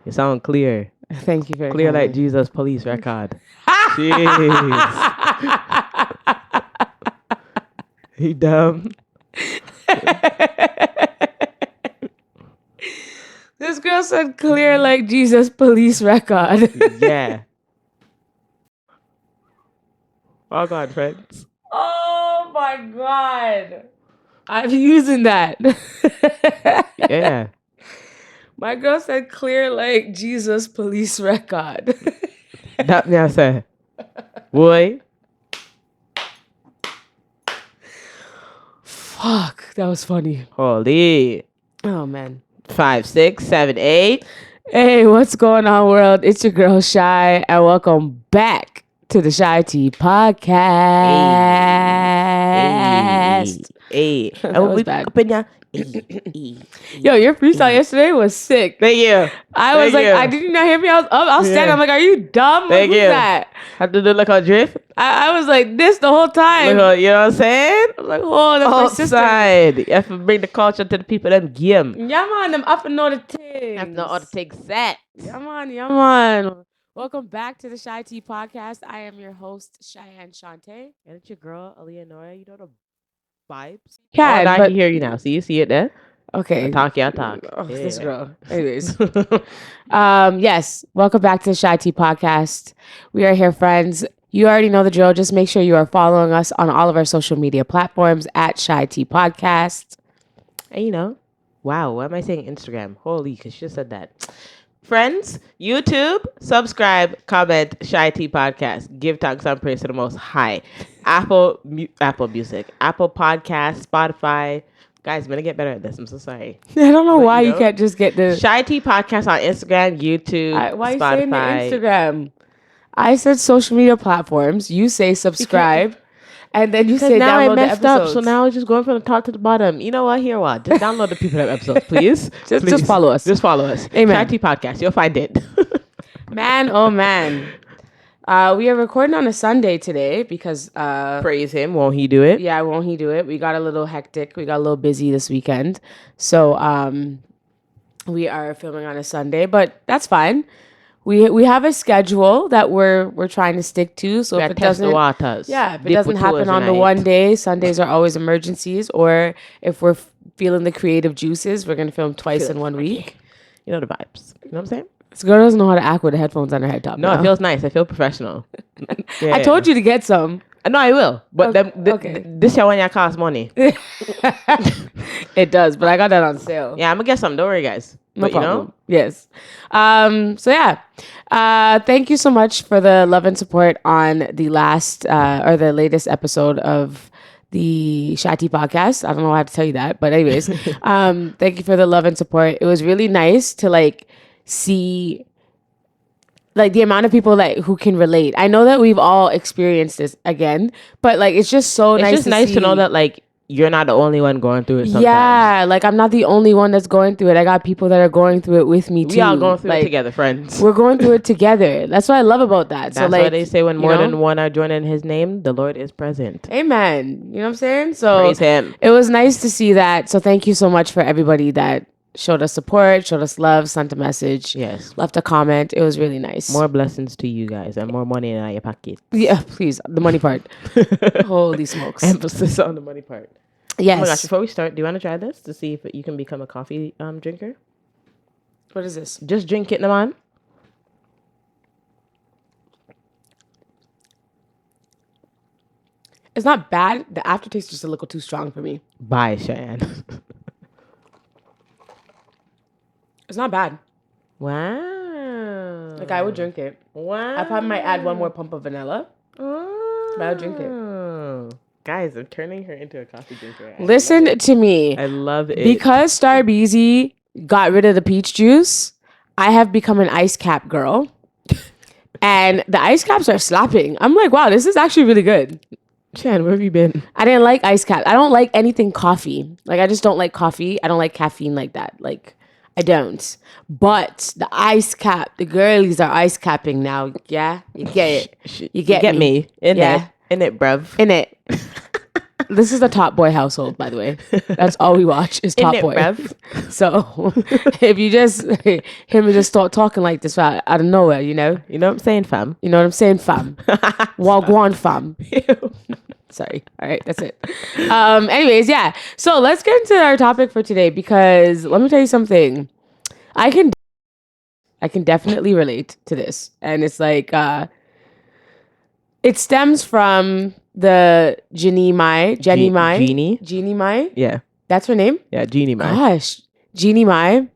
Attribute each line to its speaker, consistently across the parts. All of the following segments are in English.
Speaker 1: You sound clear.
Speaker 2: Thank you very
Speaker 1: Clear like
Speaker 2: kindly.
Speaker 1: Jesus police record. Jeez. You dumb.
Speaker 2: This girl said clear like Jesus police record.
Speaker 1: Yeah. Oh God, friends.
Speaker 2: Oh my God. I'm using that.
Speaker 1: Yeah.
Speaker 2: My girl said clear like Jesus police record.
Speaker 1: That me I say. Boy.
Speaker 2: Fuck, that was funny.
Speaker 1: Holy.
Speaker 2: Oh man.
Speaker 1: 5, 6, 7, 8.
Speaker 2: Hey, what's going on, world? It's your girl Shy, and welcome back to the CheyTea podcast.
Speaker 1: Hey.
Speaker 2: That was bad.
Speaker 1: Up in ya.
Speaker 2: Yo, your freestyle yesterday was sick.
Speaker 1: Thank you.
Speaker 2: I was like, did you not hear me? I was standing.
Speaker 1: Yeah.
Speaker 2: I'm like, are you dumb?
Speaker 1: Thank
Speaker 2: Who's
Speaker 1: you.
Speaker 2: that?
Speaker 1: Had to do like a drift.
Speaker 2: I was like this the whole time.
Speaker 1: Look, you know what I'm saying?
Speaker 2: I'm like, oh, that's my sister.
Speaker 1: Outside. You have to bring the culture to the people them game.
Speaker 2: Yeah, man, them up and know the things.
Speaker 1: Have no other take set.
Speaker 2: Yeah, man. Welcome back to the CheyTea podcast. I am your host, Cheyenne Shante.
Speaker 1: And it's your girl, Eleonora. You know the vibes?
Speaker 2: Yeah,
Speaker 1: I
Speaker 2: but
Speaker 1: can hear you now. See it there?
Speaker 2: okay.
Speaker 1: I talk.
Speaker 2: Oh,
Speaker 1: Yeah.
Speaker 2: this girl. Anyways. Yes. Welcome back to the CheyTea podcast. We are here, friends. You already know the drill. Just make sure you are following us on all of our social media platforms at CheyTea Podcast.
Speaker 1: And you know, wow, why am I saying Instagram? Holy, because she just said that. Friends, YouTube, subscribe, comment, CheyTea Podcast. Give thanks and praise to the Most High. Apple Music, Apple Podcast, Spotify. Guys, I'm going to get better at this. I'm so sorry.
Speaker 2: I don't know why you can't just get the
Speaker 1: CheyTea Podcast on Instagram, YouTube,
Speaker 2: why
Speaker 1: Spotify.
Speaker 2: you saying the Instagram? I said social media platforms. You say subscribe, and then you say
Speaker 1: now
Speaker 2: download
Speaker 1: I messed
Speaker 2: the
Speaker 1: up,
Speaker 2: episodes.
Speaker 1: so now I'm just going from the top to the bottom. You know what? Here, what? Just download the people episodes, please.
Speaker 2: Just follow us.
Speaker 1: Just follow us.
Speaker 2: Amen.
Speaker 1: CheyTea Podcast. You'll find it.
Speaker 2: Man, oh man. We are recording on a Sunday today because
Speaker 1: Praise him. Won't he do it?
Speaker 2: yeah, won't he do it? We got a little hectic. We got a little busy this weekend. So we are filming on a Sunday, but that's fine. We have a schedule that we're trying to stick to. So if it
Speaker 1: test the
Speaker 2: doesn't
Speaker 1: waters.
Speaker 2: Yeah, if it
Speaker 1: Dip
Speaker 2: doesn't
Speaker 1: with
Speaker 2: happen
Speaker 1: tours
Speaker 2: on the
Speaker 1: tonight.
Speaker 2: one day, Sundays are always emergencies, or if we're feeling the creative juices, we're going to film twice in 1 week.
Speaker 1: You know the vibes. You know what I'm saying?
Speaker 2: This girl doesn't know how to act with the headphones on her head top.
Speaker 1: No, it feels nice. I feel professional.
Speaker 2: I told you to get some.
Speaker 1: No, I will. But
Speaker 2: Okay.
Speaker 1: this year when you cost money.
Speaker 2: It does, but I got that on sale.
Speaker 1: Yeah, I'm going to get some. Don't worry, guys.
Speaker 2: No
Speaker 1: But
Speaker 2: problem.
Speaker 1: you know?
Speaker 2: Yes. So yeah. Thank you so much for the love and support on the last or the latest episode of the CheyTea podcast. I don't know how to tell you that, but anyways, thank you for the love and support. It was really nice to like see like the amount of people like who can relate. I know that we've all experienced this again, but like it's just so nice.
Speaker 1: It's just nice to know that like you're not the only one going through it sometimes.
Speaker 2: Yeah, like I'm not the only one that's going through it. I got people that are going through it with me too.
Speaker 1: We all going through
Speaker 2: like,
Speaker 1: it together, friends.
Speaker 2: We're going through it together. That's what I love about that.
Speaker 1: That's
Speaker 2: so like
Speaker 1: why they say when
Speaker 2: you
Speaker 1: more
Speaker 2: know?
Speaker 1: than one are joining his name, the Lord is present.
Speaker 2: Amen. You know what I'm saying? So
Speaker 1: Praise him.
Speaker 2: it was nice to see that. So thank you so much for everybody that showed us support, showed us love, sent a message,
Speaker 1: Yes.
Speaker 2: left a comment. It was really nice.
Speaker 1: More blessings to you guys and more money in your pocket.
Speaker 2: Yeah, please. The money part. Holy smokes.
Speaker 1: Emphasis on the money part.
Speaker 2: Yes.
Speaker 1: Oh my gosh, before we start, do you want to try this to see if you can become a coffee drinker?
Speaker 2: What is this?
Speaker 1: Just drink it, man.
Speaker 2: It's not bad. The aftertaste is just a little too strong for me.
Speaker 1: Bye, Cheyenne.
Speaker 2: It's not bad.
Speaker 1: Wow.
Speaker 2: Like I would drink it.
Speaker 1: Wow.
Speaker 2: I probably might add one more pump of vanilla.
Speaker 1: Oh.
Speaker 2: But I'll drink it.
Speaker 1: Guys, I'm turning her into a coffee drinker.
Speaker 2: Listen to me.
Speaker 1: I love it.
Speaker 2: Because Starbeezy got rid of the peach juice, I have become an ice cap girl. And the ice caps are slapping. I'm like, wow, this is actually really good.
Speaker 1: Shan, where have you been?
Speaker 2: I didn't like ice cap. I don't like anything coffee. Like, I just don't like coffee. I don't like caffeine like that. Like, I don't. But the ice cap, the girlies are ice capping now. Yeah, you get it. You get
Speaker 1: me. In
Speaker 2: Yeah.
Speaker 1: it. In it, bruv.
Speaker 2: In it. This is a Top Boy household, by the way. That's all we watch is Top
Speaker 1: it,
Speaker 2: Boy.
Speaker 1: bruv.
Speaker 2: So if you just him just start talking like this out of nowhere,
Speaker 1: You know what I'm saying, fam?
Speaker 2: you know what I'm saying, fam? Wagwan fam. Sorry. All right, that's it. Anyways, yeah. So let's get into our topic for today because let me tell you something. I can definitely relate to this, and it's like it stems from the Jenny Mai. Jeannie Mai.
Speaker 1: Yeah.
Speaker 2: That's her name.
Speaker 1: Yeah, Jeannie Mai.
Speaker 2: Gosh, Jeannie Mai.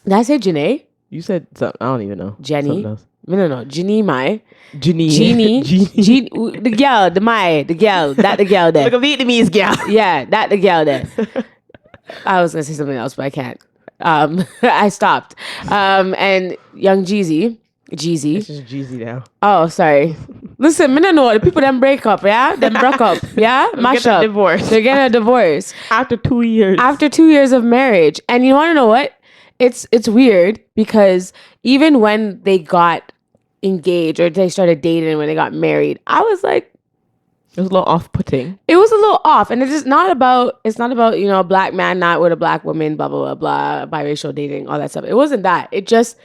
Speaker 2: Did I say Janae?
Speaker 1: You said something. I don't even know.
Speaker 2: Jenny.
Speaker 1: Something else.
Speaker 2: No. Jeannie Mai.
Speaker 1: Jeannie.
Speaker 2: The girl, the girl, that the girl there.
Speaker 1: Like a Vietnamese gal.
Speaker 2: Yeah, that the girl there. I was gonna say something else, but I can't. I stopped. And young Jeezy.
Speaker 1: It's just Jeezy now.
Speaker 2: Oh, sorry. Listen, me no know the people them break up, yeah? Them broke up, yeah? Mash up.
Speaker 1: Divorce.
Speaker 2: They're getting a divorce.
Speaker 1: After 2 years.
Speaker 2: After 2 years of marriage. And you wanna know what? It's weird because even when they got engaged or they started dating when they got married, I was like,
Speaker 1: it was a little off-putting.
Speaker 2: it was a little off. And it's not about, you know, a black man not with a black woman, blah, blah, blah, blah, biracial dating, all that stuff. It wasn't that. It just,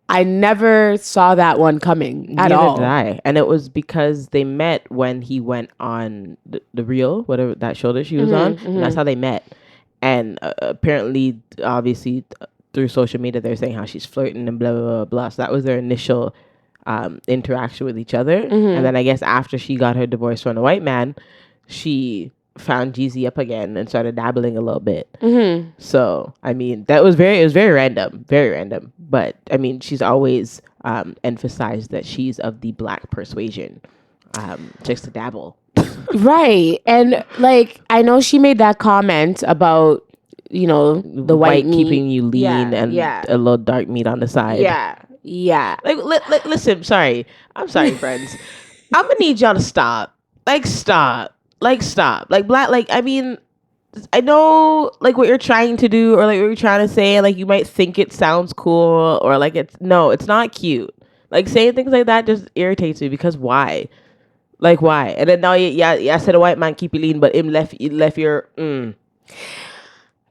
Speaker 2: I never saw that one coming at all.
Speaker 1: Neither did I. And it was because they met when he went on the Real, whatever that show that she was on. And that's how they met. And apparently, obviously, through social media, they're saying how she's flirting and blah, blah, blah, blah. So that was their initial interaction with each other. And then I guess after she got her divorce from the white man, she found Jeezy up again and started dabbling a little bit. So I mean, it was very random, but I mean, she's always emphasized that she's of the black persuasion, just to dabble.
Speaker 2: Right. And like, I know she made that comment about, you know, the white meat
Speaker 1: keeping you lean and a little dark meat on the side.
Speaker 2: Yeah.
Speaker 1: Listen, I'm sorry, friends. I'm gonna need y'all to stop. Stop. Black, I mean, I know, like, what you're trying to do or, like, what you're trying to say. Like, you might think it sounds cool or, like, it's not cute. Like, saying things like that just irritates me because why? Like, why? And then now, I said a white man keep you lean, but him left your...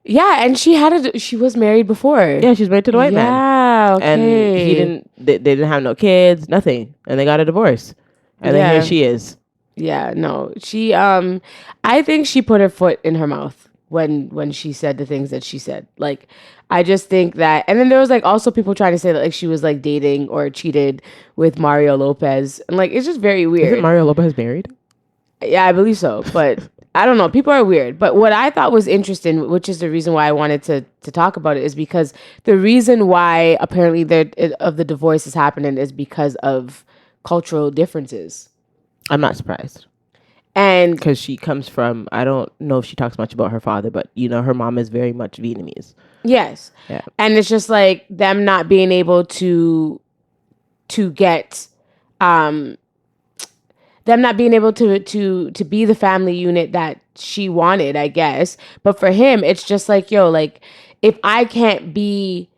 Speaker 2: Yeah, and she was married before.
Speaker 1: Yeah, she's married to the white man.
Speaker 2: Yeah, okay.
Speaker 1: And they didn't have no kids, nothing. And they got a divorce. And then here she is.
Speaker 2: Yeah, no. She I think she put her foot in her mouth when she said the things that she said. Like, I just think that, and then there was like also people trying to say that like she was like dating or cheated with Mario Lopez. And like, it's just very weird.
Speaker 1: Isn't Mario Lopez married?
Speaker 2: Yeah, I believe so. But I don't know. People are weird. But what I thought was interesting, which is the reason why I wanted to talk about it, is because the reason why apparently the divorce is happening is because of cultural differences.
Speaker 1: I'm not surprised.
Speaker 2: And
Speaker 1: because she comes from, I don't know if she talks much about her father, but you know, her mom is very much Vietnamese.
Speaker 2: Yes.
Speaker 1: Yeah.
Speaker 2: And it's just like them not being able to get them not being able to be the family unit that she wanted, I guess. But for him, it's just like, yo, like, if I can't be,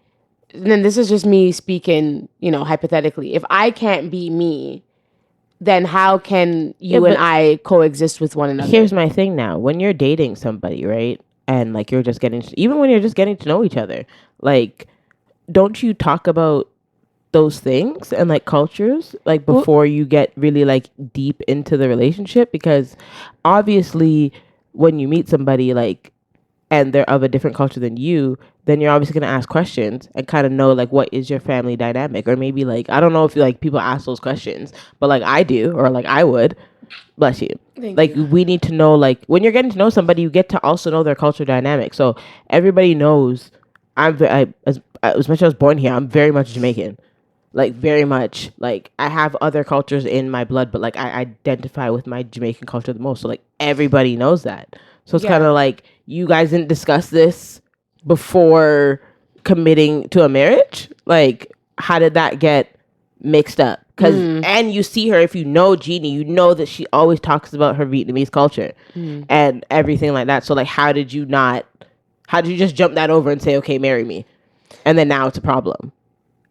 Speaker 2: then this is just me speaking, you know, hypothetically. If I can't be me, then how can you and I coexist with one another?
Speaker 1: Here's my thing now. When you're dating somebody, right? And like you're just even when you're just getting to know each other, like, don't you talk about those things and like cultures like before you get really like deep into the relationship? Because obviously when you meet somebody like and they're of a different culture than you, then you're obviously going to ask questions and kind of know like what is your family dynamic, or maybe like, I don't know if like people ask those questions, but like I do, or like I would. Bless you. Thank you. We need to know, like, when you're getting to know somebody, you get to also know their culture dynamic. So everybody knows as much as I was born here, I'm very much Jamaican. Like, very much. Like, I have other cultures in my blood, but like I identify with my Jamaican culture the most. So like everybody knows that. So it's kind of like, you guys didn't discuss this before committing to a marriage? Like, how did that get mixed up. And you see her, if you know Jeannie, you know that she always talks about her Vietnamese culture and everything like that. So like, how did you just jump that over and say, okay, marry me? And then now it's a problem.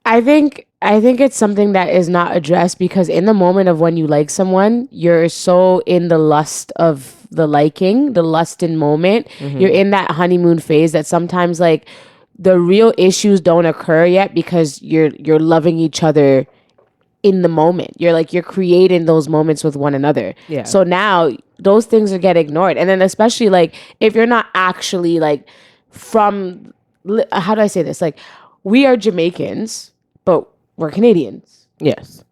Speaker 2: I think it's something that is not addressed because in the moment of when you like someone, you're so in the lust of the liking, the lust in moment. You're in that honeymoon phase that sometimes like the real issues don't occur yet because you're loving each other in the moment. You're creating those moments with one another.
Speaker 1: Yeah.
Speaker 2: So now those things are get ignored. And then especially like if you're not actually like from, how do I say this? Like we are Jamaicans, but we're Canadians.
Speaker 1: Yes.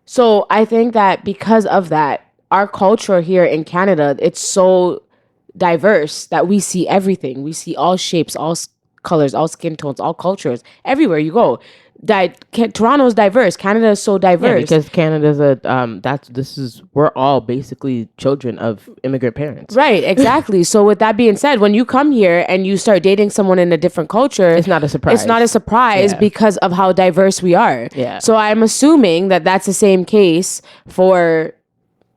Speaker 2: So I think that because of that, our culture here in Canada, it's so diverse that we see everything. We see all shapes, all colors, all skin tones, all cultures, everywhere you go. Toronto's diverse. Canada is so diverse.
Speaker 1: Yeah, because Canada's we're all basically children of immigrant parents.
Speaker 2: Right, exactly. So with that being said, when you come here and you start dating someone in a different culture,
Speaker 1: it's not a surprise.
Speaker 2: It's not a surprise because of how diverse we are.
Speaker 1: Yeah.
Speaker 2: So I'm assuming that that's the same case for,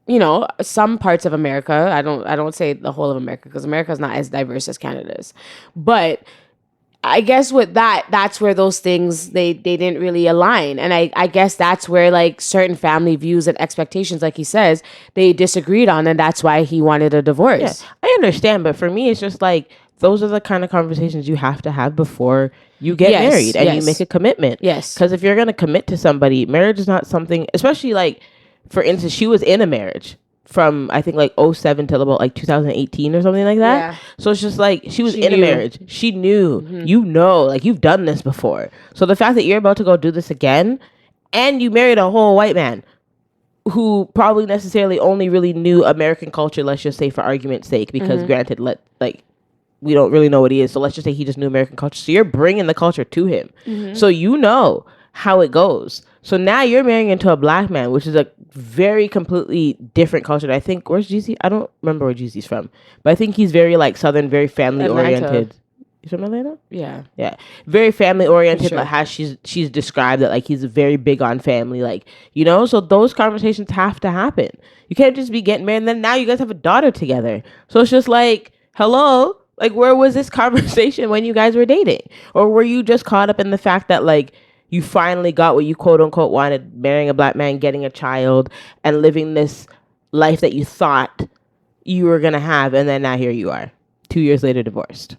Speaker 2: you know, some parts of America. I don't say the whole of America because America is not as diverse as Canada is. But I guess with that's where those things they didn't really align. And I guess that's where like certain family views and expectations, like he says, they disagreed on, and that's why he wanted a divorce.
Speaker 1: Yeah, I understand, but for me it's just like those are the kind of conversations you have to have before you get married and you make a commitment.
Speaker 2: Yes.
Speaker 1: Because if you're going to commit to somebody, marriage is not something, especially like, for instance, she was in a marriage from I think like 2007 till about like 2018 or something like that. Yeah. So it's just like she was in a marriage. She knew, you know, like you've done this before. So the fact that you're about to go do this again and you married a whole white man who probably necessarily only really knew American culture, let's just say for argument's sake, because granted, we don't really know what he is. So let's just say he just knew American culture. So you're bringing the culture to him. So you know how it goes. So now you're marrying into a black man, which is a very completely different culture. I think, where's GC? I don't remember where GC's from, but I think he's very like Southern, very family oriented. He's from Atlanta?
Speaker 2: Yeah.
Speaker 1: Yeah. Very family oriented,
Speaker 2: Sure.
Speaker 1: like how she's described that, like he's very big on family, like, you know, so those conversations have to happen. You can't just be getting married and then now you guys have a daughter together. So it's just like, hello? Like, where was this conversation when you guys were dating? Or were you just caught up in the fact that like you finally got what you quote unquote wanted, marrying a black man, getting a child, and living this life that you thought you were going to have. And then now here you are 2 years later, divorced.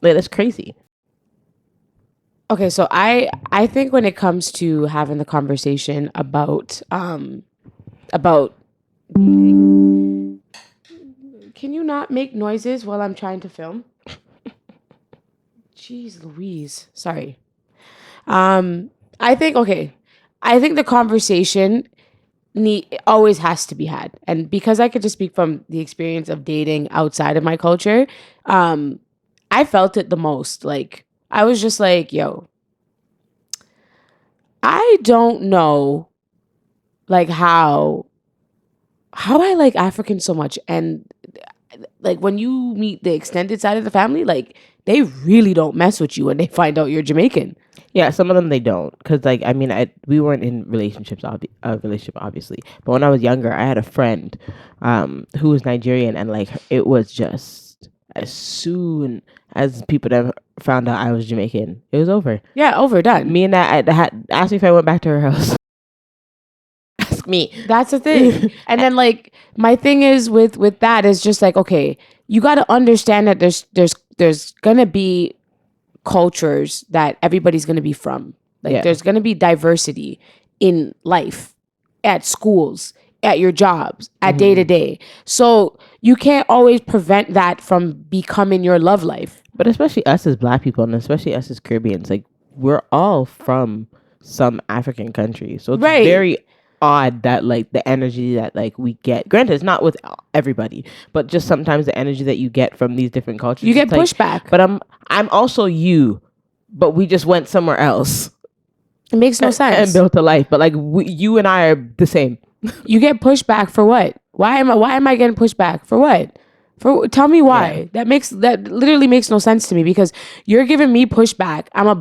Speaker 1: Like, that's crazy.
Speaker 2: Okay. So I think when it comes to having the conversation about, can you not make noises while I'm trying to film? Jeez Louise. Sorry. I think the conversation always has to be had. And because I could just speak from the experience of dating outside of my culture, I felt it the most. Like, I was just like, yo, I don't know, like, how I like Africans so much. And, like, when you meet the extended side of the family, like, they really don't mess with you when they find out you're Jamaican.
Speaker 1: Yeah, some of them they don't, because like I mean, we weren't in relationship obviously, but when I was younger, I had a friend, who was Nigerian, and like it was just as soon as people that found out I was Jamaican, it was over.
Speaker 2: Yeah, overdone.
Speaker 1: Me and that I had asked me if I went back to her house. Ask me.
Speaker 2: That's the thing. And then like my thing is with that is just like, okay, you got to understand that there's gonna be cultures that everybody's going to be from. Like there's going to be diversity in life, at schools, at your jobs, at day to day. So you can't always prevent that from becoming your love life.
Speaker 1: But especially us as black people, and especially us as Caribbeans, like we're all from some African country. So it's very odd that like the energy that like we get, granted it's not with everybody, but just sometimes the energy that you get from these different cultures,
Speaker 2: you get pushback.
Speaker 1: But I'm also you, but we just went somewhere else.
Speaker 2: It makes no sense.
Speaker 1: And built a life, but like you and I are the same.
Speaker 2: You get pushback for what? Why am I getting pushback for what? Tell me why. That literally makes no sense to me, because you're giving me pushback. I'm a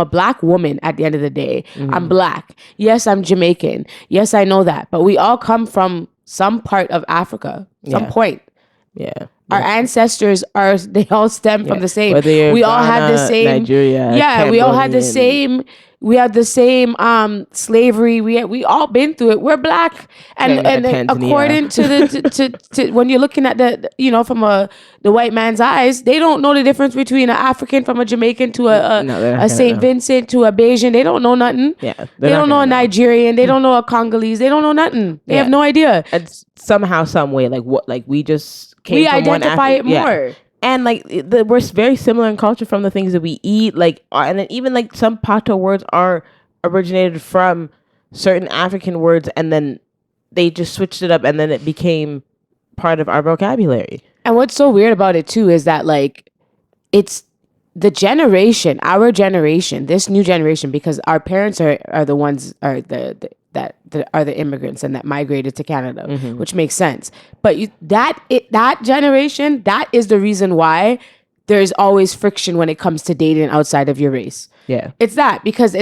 Speaker 2: black woman at the end of the day. I'm black. Yes, I'm Jamaican. Yes, I know that. But we all come from some part of Africa. Some point.
Speaker 1: Yeah.
Speaker 2: Our ancestors they all stem from the same.
Speaker 1: Whether you're
Speaker 2: We all had the
Speaker 1: Ghana,
Speaker 2: same
Speaker 1: Nigeria,
Speaker 2: yeah, we all had the
Speaker 1: Cambodian.
Speaker 2: same slavery. We all been through it. We're black. And
Speaker 1: Tanzania.
Speaker 2: according to to when you're looking at from the white man's eyes, they don't know the difference between an African from a Jamaican to a Saint Vincent to a Bajan. They don't know nothing.
Speaker 1: Yeah,
Speaker 2: they don't know a Nigerian. They don't know a Congolese. They don't know nothing. They have no idea.
Speaker 1: And somehow, some way, we just came
Speaker 2: We
Speaker 1: from
Speaker 2: identify it more.
Speaker 1: And we're very similar in culture from the things that we eat. And then even some Pato words are originated from certain African words, and then they just switched it up, and then it became part of our vocabulary.
Speaker 2: And what's so weird about it too is that it's the generation, our generation, this new generation, because our parents are the ones that are the immigrants and that migrated to Canada, which makes sense. But that generation, that is the reason why there's always friction when it comes to dating outside of your race.
Speaker 1: Yeah,
Speaker 2: it's that, because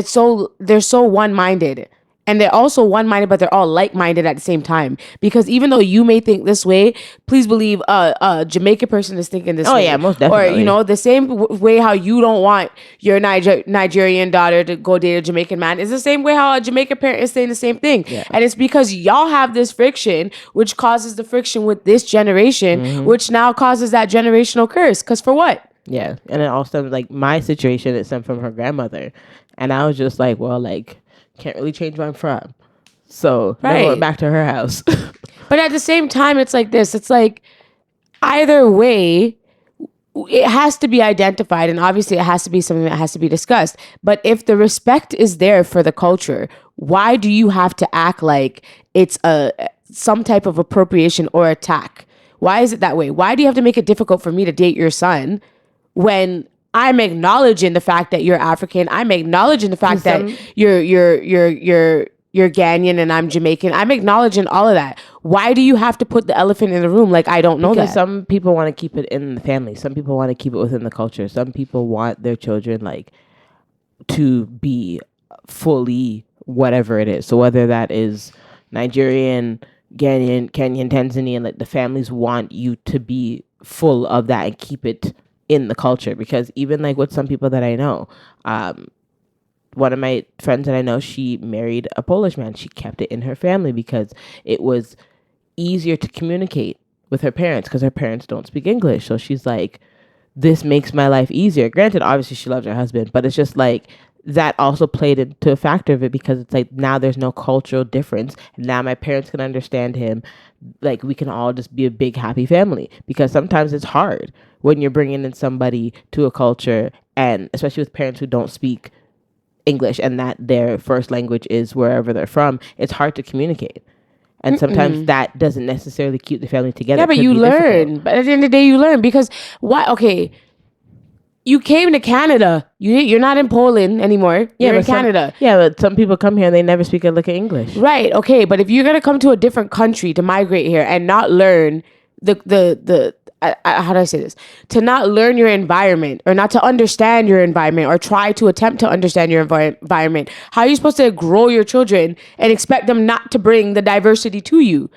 Speaker 2: they're so one-minded. And they're also one-minded, but they're all like-minded at the same time. Because even though you may think this way, please believe a Jamaican person is thinking this way.
Speaker 1: Oh, yeah, most definitely.
Speaker 2: Or, the same way how you don't want your Nigerian daughter to go date a Jamaican man is the same way how a Jamaican parent is saying the same thing. Yeah. And it's because y'all have this friction, which causes the friction with this generation, which now causes that generational curse. Because for what?
Speaker 1: Yeah. And it also, my situation, it stemmed from her grandmother. And I was just can't really change where I'm from. So I went back to her house.
Speaker 2: But at the same time, it's like this. It's either way, it has to be identified. And obviously, it has to be something that has to be discussed. But if the respect is there for the culture, why do you have to act like it's some type of appropriation or attack? Why is it that way? Why do you have to make it difficult for me to date your son when I'm acknowledging the fact that you're African? I'm acknowledging the fact that you're Ghanaian and I'm Jamaican. I'm acknowledging all of that. Why do you have to put the elephant in the room? I don't know
Speaker 1: because
Speaker 2: that.
Speaker 1: Some people want to keep it in the family. Some people want to keep it within the culture. Some people want their children to be fully whatever it is. So whether that is Nigerian, Ghanaian, Kenyan, Tanzanian, the families want you to be full of that and keep it in the culture. Because even with some people that I know, one of my friends that I know, she married a Polish man. She kept it in her family because it was easier to communicate with her parents, because her parents don't speak English. So she's this makes my life easier. Granted, obviously she loves her husband, but it's just that also played into a factor of it, because it's now there's no cultural difference. Now my parents can understand him. We can all just be a big happy family, because sometimes it's hard when you're bringing in somebody to a culture, and especially with parents who don't speak English and that their first language is wherever they're from. It's hard to communicate. And sometimes that doesn't necessarily keep the family together.
Speaker 2: Yeah, but you learn. Difficult. But at the end of the day, you learn, because why? Okay, you came to Canada. You're not in Poland anymore. You're in Canada.
Speaker 1: But some people come here and they never speak a lick of English.
Speaker 2: Right. Okay. But if you're gonna come to a different country to migrate here and not learn how do I say this? To not learn your environment, or not to understand your environment, or try to attempt to understand your environment, how are you supposed to grow your children and expect them not to bring the diversity to you?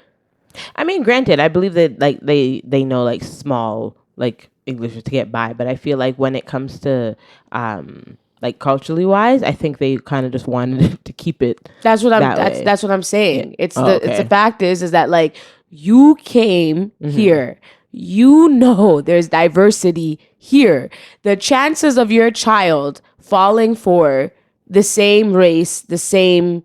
Speaker 1: I mean, granted, I believe that they know small English to get by, but I feel when it comes to culturally wise, I think they kind of just wanted to keep it.
Speaker 2: That's what I'm saying. Yeah. It's the fact is that you came here. There's diversity here. The chances of your child falling for the same race, the same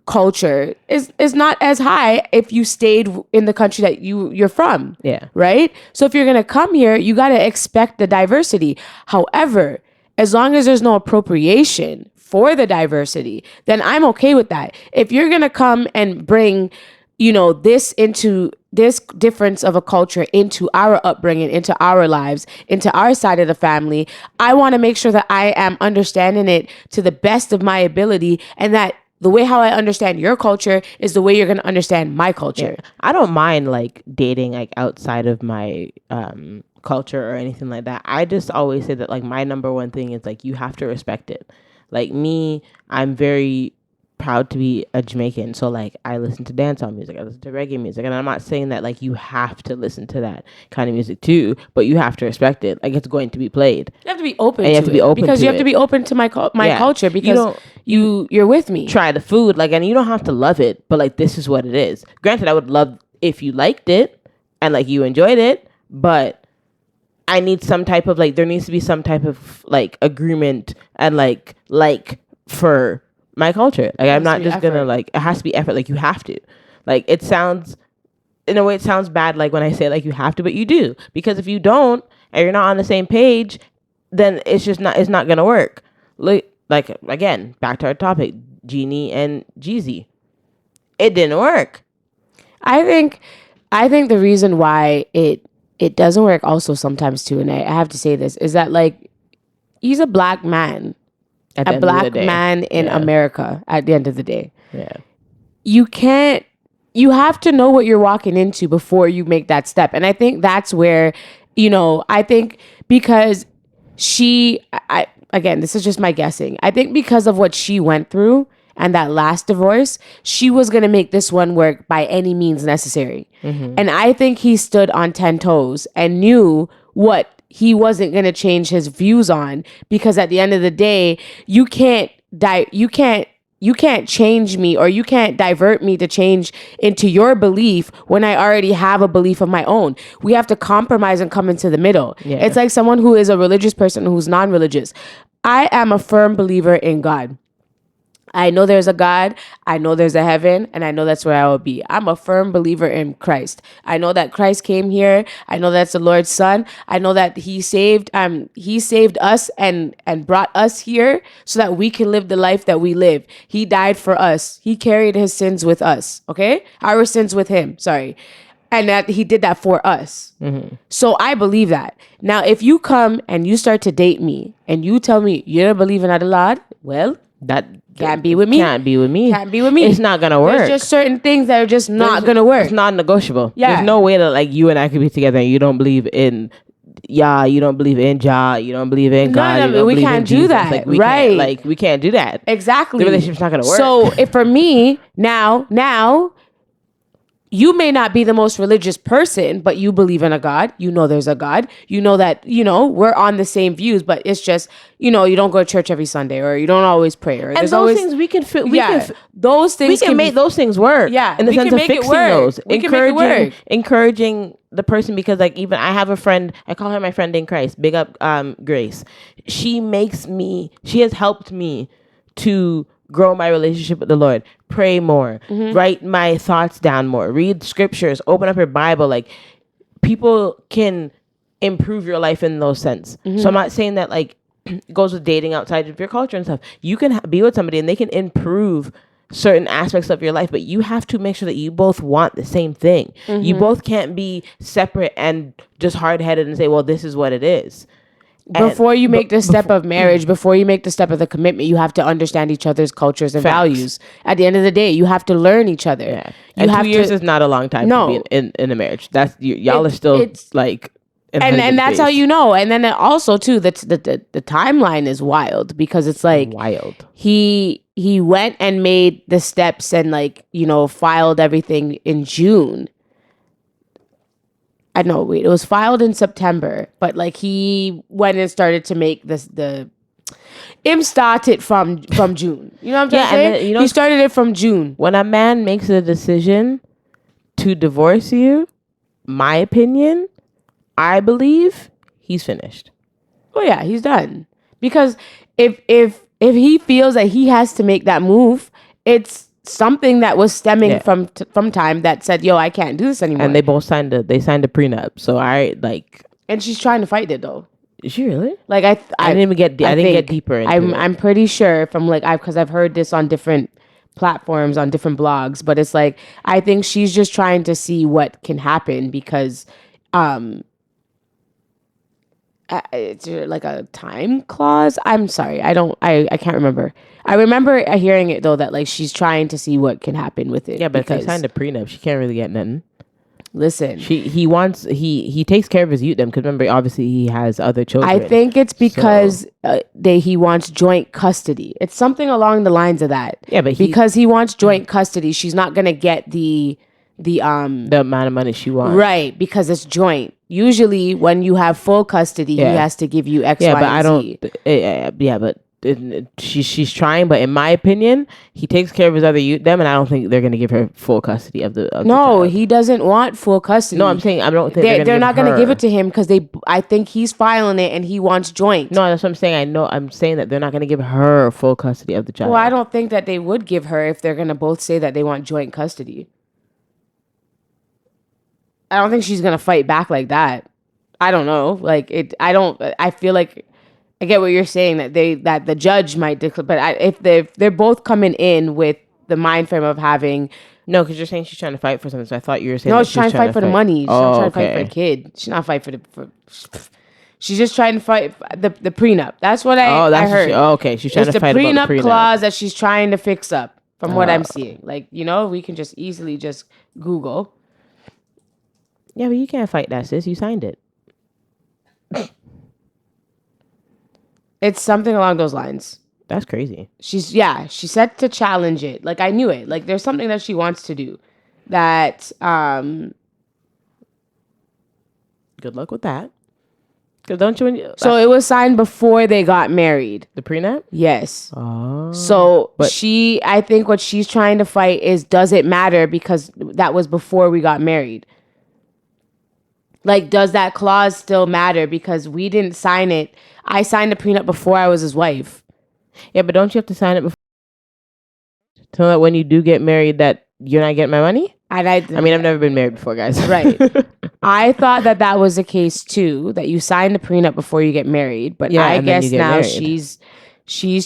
Speaker 2: culture is not as high if you stayed in the country that you're from.
Speaker 1: Yeah.
Speaker 2: Right? So if you're going to come here, you got to expect the diversity. However, as long as there's no appropriation for the diversity, then I'm okay with that. If you're going to come and bring this difference of a culture into our upbringing, into our lives, into our side of the family, I want to make sure that I am understanding it to the best of my ability, and that the way how I understand your culture is the way you're going to understand my culture.
Speaker 1: I don't mind like dating like outside of my culture or anything like that. I just always say that like my number one thing is like you have to respect it. Like me, I'm very proud to be a Jamaican. So like I listen to dancehall music, I listen to reggae music, and I'm not saying that like you have to listen to that kind of music too, but you have to respect it. Like it's going to be played.
Speaker 2: You have to be open.
Speaker 1: And you have to be open
Speaker 2: because
Speaker 1: to
Speaker 2: you have to
Speaker 1: it.
Speaker 2: be open to my culture because you're with me.
Speaker 1: Try the food, like, and you don't have to love it, but like this is what it is. Granted, I would love if you liked it and like you enjoyed it, but I need some type of like there needs to be some type of like agreement and like for my culture. Like I'm not just gonna like it has to be effort. Like you have to. Like it sounds in a way it sounds bad like when I say like you have to, but you do. Because if you don't and you're not on the same page, then it's not gonna work. Like again, back to our topic, Genie and Jeezy. It didn't work.
Speaker 2: I think the reason why it doesn't work also sometimes too, and I have to say this, is that like he's a black man. A black man in America at the end of the day.
Speaker 1: Yeah.
Speaker 2: You have to know what you're walking into before you make that step. And I think that's where, I think because again, this is just my guessing. I think because of what she went through and that last divorce, she was going to make this one work by any means necessary. Mm-hmm. And I think he stood on 10 toes and knew what he wasn't going to change his views on, because at the end of the day, you can't change me, or you can't divert me to change into your belief when I already have a belief of my own. We have to compromise and come into the middle. Yeah. It's like someone who is a religious person who's non-religious. I am a firm believer in God. I know there's a God, I know there's a heaven, and I know that's where I will be. I'm a firm believer in Christ. I know that Christ came here. I know that's the Lord's Son. I know that He saved us and brought us here so that we can live the life that we live. He died for us. He carried His sins with us, okay? Our sins with Him, sorry. And that He did that for us. Mm-hmm. So I believe that. Now, if you come and you start to date me and you tell me you don't believe in the Lord, well, that can't be with me.
Speaker 1: Can't be with me.
Speaker 2: Can't be with me.
Speaker 1: It's not gonna work.
Speaker 2: There's just certain things that are just not gonna work.
Speaker 1: It's non-negotiable.
Speaker 2: Yeah.
Speaker 1: There's no way that like you and I could be together and you don't believe in you don't believe in Jah, you don't believe in God.
Speaker 2: No, we can't do that.
Speaker 1: Like, we can't do that.
Speaker 2: Exactly.
Speaker 1: The relationship's not gonna work.
Speaker 2: So if for me now you may not be the most religious person, but you believe in a God. You know there's a God. You know that, we're on the same views, but it's just, you don't go to church every Sunday, or you don't always pray. Or
Speaker 1: and those things we can fit.
Speaker 2: Those things
Speaker 1: we can make those things work.
Speaker 2: Yeah.
Speaker 1: In the sense of fixing those.
Speaker 2: Encouraging
Speaker 1: the person, because like even I have a friend, I call her my friend in Christ. Big up Grace. She has helped me to grow my relationship with the Lord, pray more, write my thoughts down more, read scriptures, open up your Bible. Like people can improve your life in those sense. So I'm not saying that like it goes with dating outside of your culture and stuff. You can be with somebody and they can improve certain aspects of your life, but you have to make sure that you both want the same thing. You both can't be separate and just hard-headed and say, well, this is what it is.
Speaker 2: Before you make the step of marriage, before you make the step of the commitment, you have to understand each other's cultures and values. At the end of the day, you have to learn each other.
Speaker 1: Yeah. And 2 years is not a long time to be in a marriage. That's y'all are still like
Speaker 2: and that's how you know. And then also too, the timeline is wild, because it's like
Speaker 1: wild.
Speaker 2: He went and made the steps and like, filed everything in June. I know, it was filed in September, but like he went and started to make him started from June. You know what I'm trying to say? And then, he started it from June.
Speaker 1: When a man makes a decision to divorce you, my opinion, I believe he's finished.
Speaker 2: Oh yeah, he's done. Because if he feels that he has to make that move, it's something that was stemming from time that said, yo, I can't do this anymore.
Speaker 1: And they both signed a prenup. So
Speaker 2: and she's trying to fight it though.
Speaker 1: Is she really?
Speaker 2: Like I
Speaker 1: didn't even get I didn't get deeper into it.
Speaker 2: I'm pretty sure from like because I've heard this on different platforms, on different blogs, but it's like I think she's just trying to see what can happen, because it's like a time clause. I'm sorry, I can't remember. I remember hearing it though that like she's trying to see what can happen with it.
Speaker 1: Yeah, but if they signed a prenup, she can't really get nothing.
Speaker 2: Listen,
Speaker 1: he takes care of his youth. Them because remember, obviously he has other children.
Speaker 2: I think it's because he wants joint custody. It's something along the lines of that.
Speaker 1: Yeah, but
Speaker 2: because he wants joint custody, she's not gonna get the
Speaker 1: amount of money she wants.
Speaker 2: Right, because it's joint. Usually, when you have full custody, he has to give you X, Y,
Speaker 1: but
Speaker 2: and
Speaker 1: I don't.
Speaker 2: Z.
Speaker 1: Yeah, but she's trying. But in my opinion, he takes care of his other youth. Them, and I don't think they're gonna give her full custody of the.
Speaker 2: No, he doesn't want full custody.
Speaker 1: No, I'm saying I don't think
Speaker 2: they're not gonna give it to him because I think he's filing it and he wants joint.
Speaker 1: No, that's what I'm saying. I know. I'm saying that they're not gonna give her full custody of the child.
Speaker 2: Well, I don't think that they would give her if they're gonna both say that they want joint custody. I don't think she's gonna fight back like that. I don't know. Like it. I don't. I feel like I get what you're saying that the judge might declare. But if they're both coming in with the mind frame of having.
Speaker 1: No, because you're saying she's trying to fight for something. So I thought you were saying.
Speaker 2: No, she's trying to fight for the money. She's not trying to fight for a kid. She's not fighting for. She's just trying to fight the prenup. That's what I heard.
Speaker 1: Okay, she's trying to fight about the
Speaker 2: prenup clause that she's trying to fix up. From what I'm seeing, like we can just easily just Google.
Speaker 1: Yeah, but you can't fight that, sis. You signed it.
Speaker 2: It's something along those lines.
Speaker 1: That's crazy.
Speaker 2: She's set to challenge it. Like I knew it. Like there's something that she wants to do. That
Speaker 1: good luck with that. Cause don't you?
Speaker 2: So it was signed before they got married.
Speaker 1: The prenup?
Speaker 2: Yes.
Speaker 1: Oh.
Speaker 2: So I think what she's trying to fight is, does it matter because that was before we got married? Like, does that clause still matter because we didn't sign it? I signed the prenup before I was his wife.
Speaker 1: Yeah, but don't you have to sign it before? So that when you do get married, that you're not getting my money? I mean, I've never been married before, guys.
Speaker 2: Right. I thought that was the case too, that you sign the prenup before you get married. But I guess now she's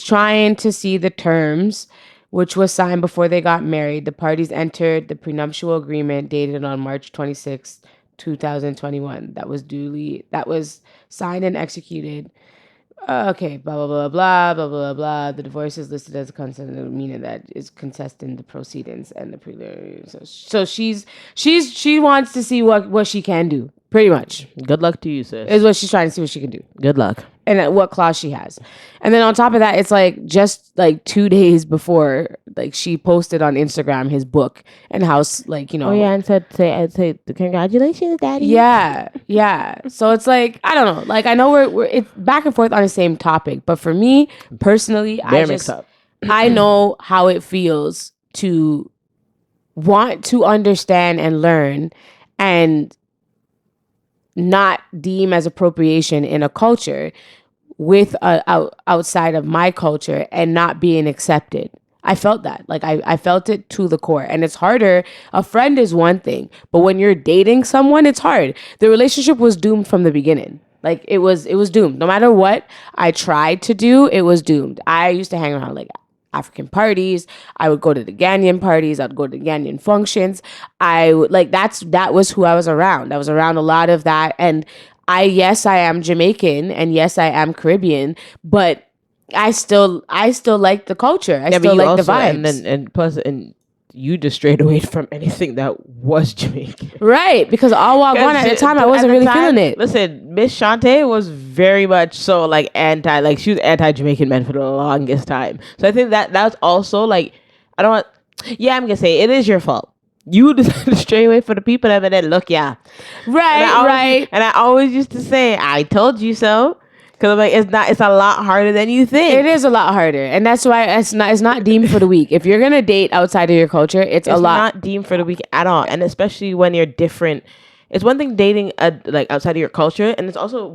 Speaker 2: trying to see the terms, which was signed before they got married. The parties entered the prenuptial agreement dated on March 26th, 2021. That was signed and executed. Okay, blah blah blah blah blah blah blah. The divorce is listed as a consent, meaning that is contesting the proceedings and the preliminary. So she wants to see what she can do. Pretty much.
Speaker 1: Good luck to you, sis.
Speaker 2: Is what she's trying to see what she can do.
Speaker 1: Good luck.
Speaker 2: And what clause she has. And then on top of that, it's like just like 2 days before, like she posted on Instagram his book and how like,
Speaker 1: Oh yeah, and said congratulations, daddy.
Speaker 2: Yeah. So it's like, I don't know. Like I know we're it's back and forth on the same topic, but for me personally, I know how it feels to want to understand and learn and not deem as appropriation in a culture with outside of my culture and not being accepted. I felt that. Like I felt it to the core. And it's harder. A friend is one thing, but when you're dating someone, it's hard. The relationship was doomed from the beginning. Like it was doomed. No matter what I tried to do, it was doomed. I used to hang around like African parties. I would go to the Ghanaian parties. I'd go to the Ghanaian functions. I would that was who I was around. I was around a lot of that. And I am Jamaican and yes, I am Caribbean, but I still like the culture. I still like the vibes.
Speaker 1: And plus, you just strayed away from anything that was Jamaican.
Speaker 2: Right, because all walk one at the time, I wasn't really feeling it.
Speaker 1: Listen, Miss Shantae was very much so like she was anti-Jamaican men for the longest time. So I think that's also like, I'm going to say it is your fault. You decided to stray away from the people that then look, yeah.
Speaker 2: Right.
Speaker 1: And I always used to say, I told you so. Because I'm like, it's a lot harder than you think.
Speaker 2: It is a lot harder. And that's why it's not deemed for the weak. If you're going to date outside of your culture, it's a lot.
Speaker 1: It's not deemed for the weak at all. And especially when you're different. It's one thing dating like outside of your culture. And it's also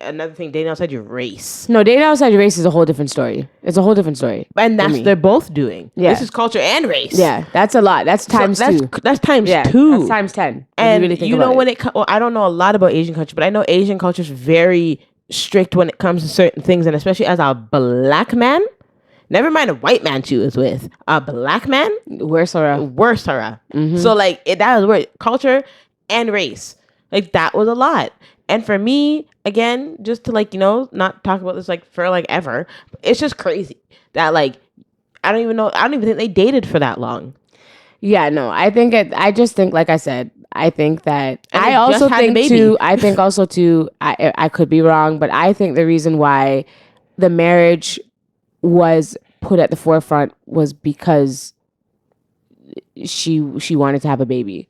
Speaker 1: another thing dating outside your race.
Speaker 2: No, dating outside your race is a whole different story. It's a whole different story.
Speaker 1: And they're both doing.
Speaker 2: Yeah.
Speaker 1: This is culture and race.
Speaker 2: Yeah, that's a lot. That's times two.
Speaker 1: That's times 2.
Speaker 2: That's times 10.
Speaker 1: And
Speaker 2: you really think about
Speaker 1: when I don't know a lot about Asian culture, but I know Asian culture is very strict when it comes to certain things, and especially as a black man, never mind a white man she was with, a black man, worse her. Mm-hmm. So like that was weird. Culture and race, like that was a lot. And for me, again, just to like, not talk about this like for like ever, it's just crazy that like, I don't even think they dated for that long.
Speaker 2: Yeah, no, I just think, like I said, I think that
Speaker 1: And
Speaker 2: I
Speaker 1: they just
Speaker 2: also
Speaker 1: had the
Speaker 2: think
Speaker 1: baby.
Speaker 2: too, I think also too, I could be wrong, but I think the reason why the marriage was put at the forefront was because she wanted to have a baby.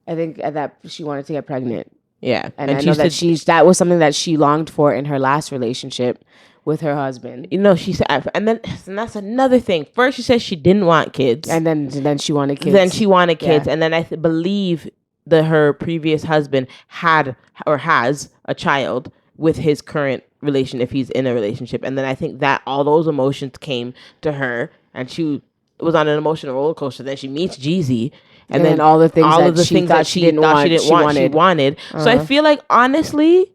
Speaker 2: I think that she wanted to get pregnant.
Speaker 1: Yeah.
Speaker 2: And I know that that was something that she longed for in her last relationship with her husband.
Speaker 1: She said, and that's another thing. First, she said she didn't want kids,
Speaker 2: and then she wanted kids.
Speaker 1: Then she wanted kids,
Speaker 2: Yeah.
Speaker 1: and then I believe that her previous husband had or has a child with his current relation if he's in a relationship. And then I think that all those emotions came to her, and she was on an emotional roller coaster. Then she meets Jeezy, and then
Speaker 2: all the things
Speaker 1: all
Speaker 2: that
Speaker 1: of the
Speaker 2: she
Speaker 1: things
Speaker 2: thought
Speaker 1: that
Speaker 2: she didn't want,
Speaker 1: she wanted. So I feel like, honestly,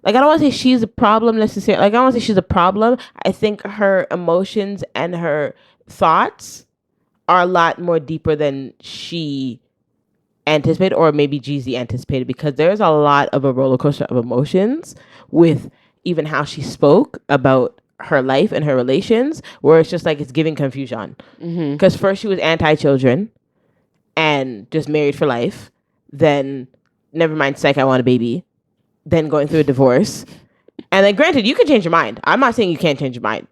Speaker 1: like, I don't want to say she's a problem necessarily. Like, I don't want to say she's a problem. I think her emotions and her thoughts are a lot more deeper than she anticipated, or maybe Jeezy anticipated, because there's a lot of a roller coaster of emotions with even how she spoke about her life and her relations, where it's just like it's giving confusion. Because first she was anti-children and just married for life. Then, never mind, psych, I want a baby. Then going through a divorce. And then, granted, you can change your mind. I'm not saying you can't change your mind.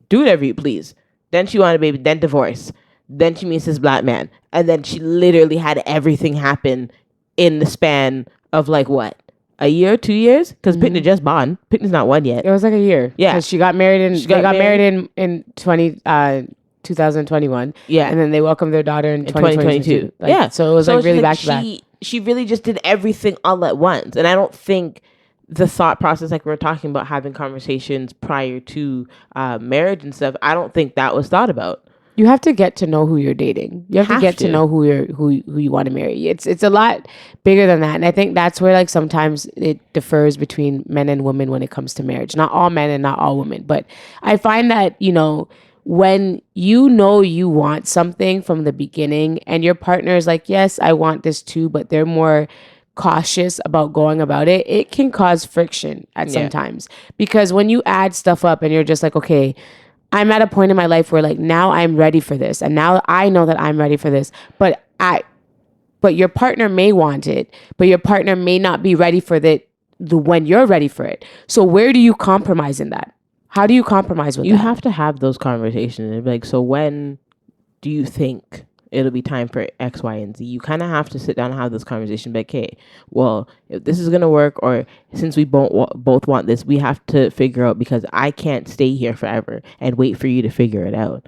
Speaker 1: Do whatever you please. Then she wanted a baby, then divorce. Then she meets this black man. And then she literally had everything happen in the span of like what? A year, 2 years? Because Pittman just born. Pittman's not one yet.
Speaker 2: It was like a year.
Speaker 1: Yeah.
Speaker 2: Because she got married they got married in 2021.
Speaker 1: Yeah.
Speaker 2: And then they welcomed their daughter in 2022.
Speaker 1: Yeah.
Speaker 2: So it was like really back to back.
Speaker 1: She really just did everything all at once. And I don't think the thought process, like we're talking about having conversations prior to marriage and stuff, I don't think that was thought about.
Speaker 2: You have to get to know who you're dating. You have to get to know who you want to marry. It's a lot bigger than that. And I think that's where like sometimes it differs between men and women when it comes to marriage. Not all men and not all women. But I find that, when you want something from the beginning and your partner is like, yes, I want this too, but they're more cautious about going about it, it can cause friction at sometimes. Because when you add stuff up and you're just like, okay, I'm at a point in my life where like now I'm ready for this, and now I know that I'm ready for this, but your partner may want it, but your partner may not be ready for when you're ready for it. So where do you compromise in that? How do you compromise with that?
Speaker 1: You have to have those conversations and be like, so when do you think it'll be time for X, Y, and Z? You kind of have to sit down and have this conversation. Like, hey, well, if this is going to work, or since we both want this, we have to figure out, because I can't stay here forever and wait for you to figure it out.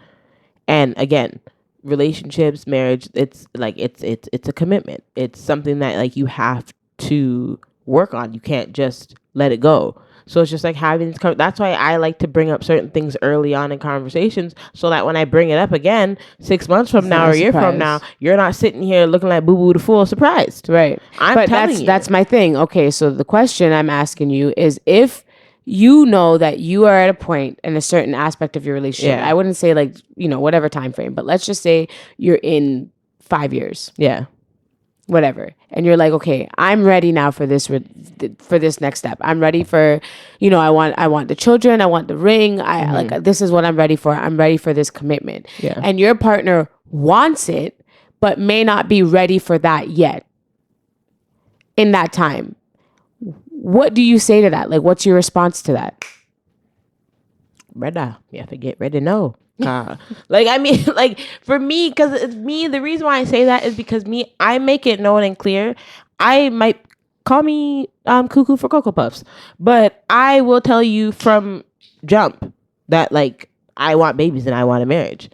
Speaker 1: And again, relationships, marriage, it's like, it's a commitment. It's something that like you have to work on. You can't just let it go. So it's just like having this. That's why I like to bring up certain things early on in conversations, so that when I bring it up again 6 months from now or a year from now, you're not sitting here looking like Boo Boo the Fool surprised.
Speaker 2: Right.
Speaker 1: But
Speaker 2: that's my thing. Okay, so the question I'm asking you is, if you know that you are at a point in a certain aspect of your relationship, I wouldn't say like, whatever time frame, but let's just say you're in 5 years.
Speaker 1: Yeah.
Speaker 2: Whatever, and you're like, okay, I'm ready now for this next step. I'm ready for, I want the children, I want the ring, like, this is what I'm ready for. I'm ready for this commitment.
Speaker 1: Yeah.
Speaker 2: And your partner wants it, but may not be ready for that yet. In that time, what do you say to that? Like, what's your response to that?
Speaker 1: Brother, you have to get ready now. Like, I mean, like, for me, because it's me, the reason why I say that is because I make it known and clear. I might call me cuckoo for Cocoa Puffs, but I will tell you from jump that like I want babies and I want a marriage.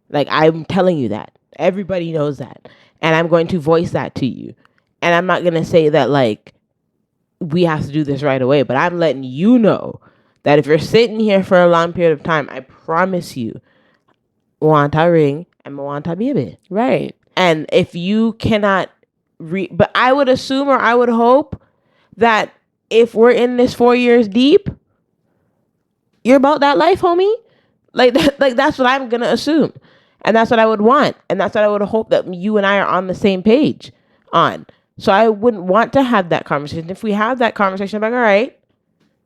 Speaker 1: Like, I'm telling you that. Everybody knows that. And I'm going to voice that to you. And I'm not going to say that like we have to do this right away, but I'm letting you know that if you're sitting here for a long period of time, I promise you, want a ring and want a baby.
Speaker 2: Right.
Speaker 1: And if you cannot but I would assume, or I would hope, that if we're in this 4 years deep, you're about that life, homie. Like that's what I'm gonna assume, and that's what I would want, and that's what I would hope that you and I are on the same page on. So I wouldn't want to have that conversation. If we have that conversation, I'm like, all right.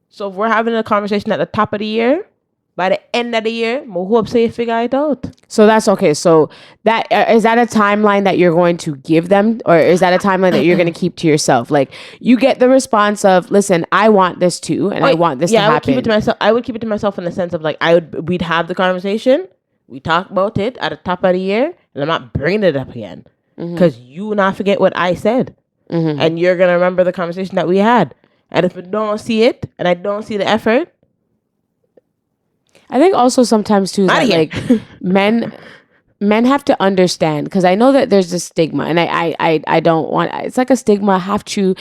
Speaker 1: So if we're having a conversation at the top of the year, by the end of the year, I hope say you figure it out.
Speaker 2: So that's okay. So that is that a timeline that you're going to give them, or is that a timeline that you're going to keep to yourself? Like you get the response of, "Listen, I want this too, and I want this to happen."
Speaker 1: I would keep it to myself. I would keep it to myself in the sense of like we'd have the conversation, we talk about it at the top of the year, and I'm not bringing it up again because you will not forget what I said, and you're gonna remember the conversation that we had. And if I don't see it, and I don't see the effort,
Speaker 2: I think also sometimes too that like men have to understand, because I know that there's this stigma, and I don't want, it's like a stigma have to,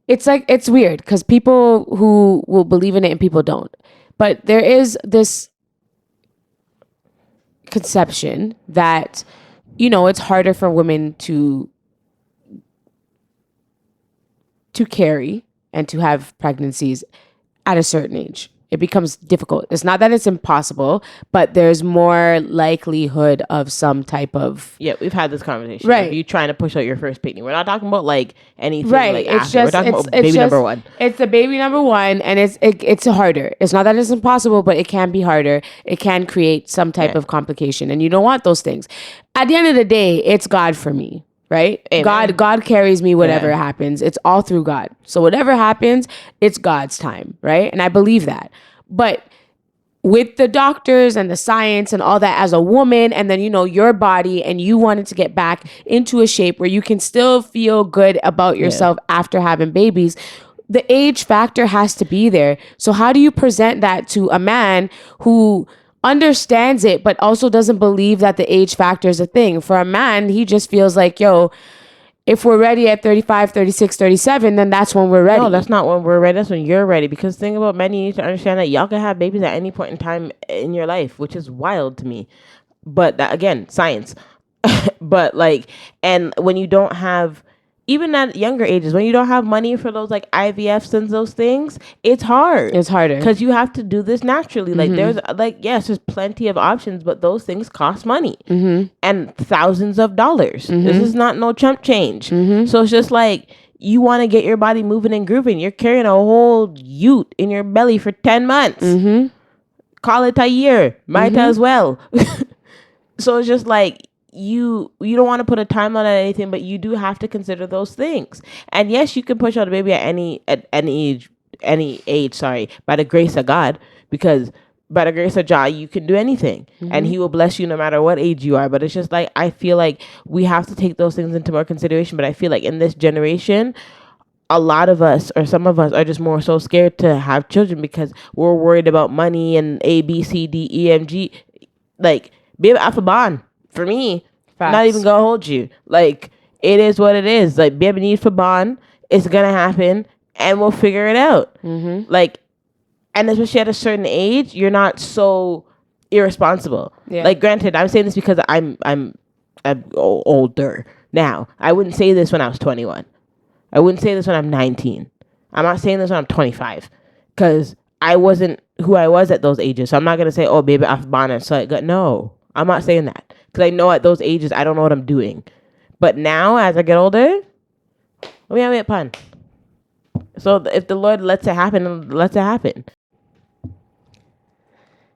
Speaker 2: it's like, it's weird because people who will believe in it and people don't, but there is this conception that, you know, it's harder for women to carry and to have pregnancies at a certain age. It becomes difficult. It's not that it's impossible, but there's more likelihood of some type of...
Speaker 1: Yeah, we've had this conversation.
Speaker 2: Right.
Speaker 1: Of you trying to push out your first baby. We're not talking about like anything
Speaker 2: Right.
Speaker 1: like after. We're talking about baby number one.
Speaker 2: It's the baby number one, and it's harder. It's not that it's impossible, but it can be harder. It can create some type of complication, and you don't want those things. At the end of the day, it's God for me. Right?
Speaker 1: Amen.
Speaker 2: God carries me whatever happens. It's all through God. So whatever happens, it's God's time, right? And I believe that. But with the doctors and the science and all that as a woman, and then, you know, your body, and you wanted to get back into a shape where you can still feel good about yourself after having babies, the age factor has to be there. So how do you present that to a man who understands it but also doesn't believe that the age factor is a thing? For a man, he just feels like, yo, if we're ready at 35, 36, 37, then that's when we're ready.
Speaker 1: No, that's not when we're ready. That's when you're ready. Because the thing about men, you need to understand that y'all can have babies at any point in time in your life, which is wild to me. But that, again, science. But like, and when you don't have, even at younger ages, when you don't have money for those like IVFs and those things, it's hard.
Speaker 2: It's harder.
Speaker 1: Because you have to do this naturally. Like there's like, yes, there's plenty of options, but those things cost money and thousands of dollars. This is not no chump change. So it's just like, you want to get your body moving and grooving. You're carrying a whole ute in your belly for 10 months. Call it a year. Might as well. So it's just like, you don't want to put a timeline on anything, but you do have to consider those things. And yes, you can push out a baby at any age, sorry, by the grace of God, because by the grace of God, you can do anything, and He will bless you no matter what age you are. But it's just like, I feel like we have to take those things into more consideration. But I feel like in this generation, a lot of us, or some of us, are just more so scared to have children because we're worried about money and A, B, C, D, E, M, G. Like, baby, off a bond. For me, not even gonna hold you. Like, it is what it is. Like, baby need for bond. It's gonna happen, and we'll figure it out. Like, and especially at a certain age, you're not so irresponsible. Like, granted, I'm saying this because I'm older now. I wouldn't say this when I was 21. I wouldn't say this when I'm 19. I'm not saying this when I'm 25, because I wasn't who I was at those ages. So I'm not gonna say, oh, baby, off bond and so no. I'm not saying that, because I know at those ages I don't know what I'm doing. But now, as I get older, we have it pun. So if the Lord lets it happen, lets it happen.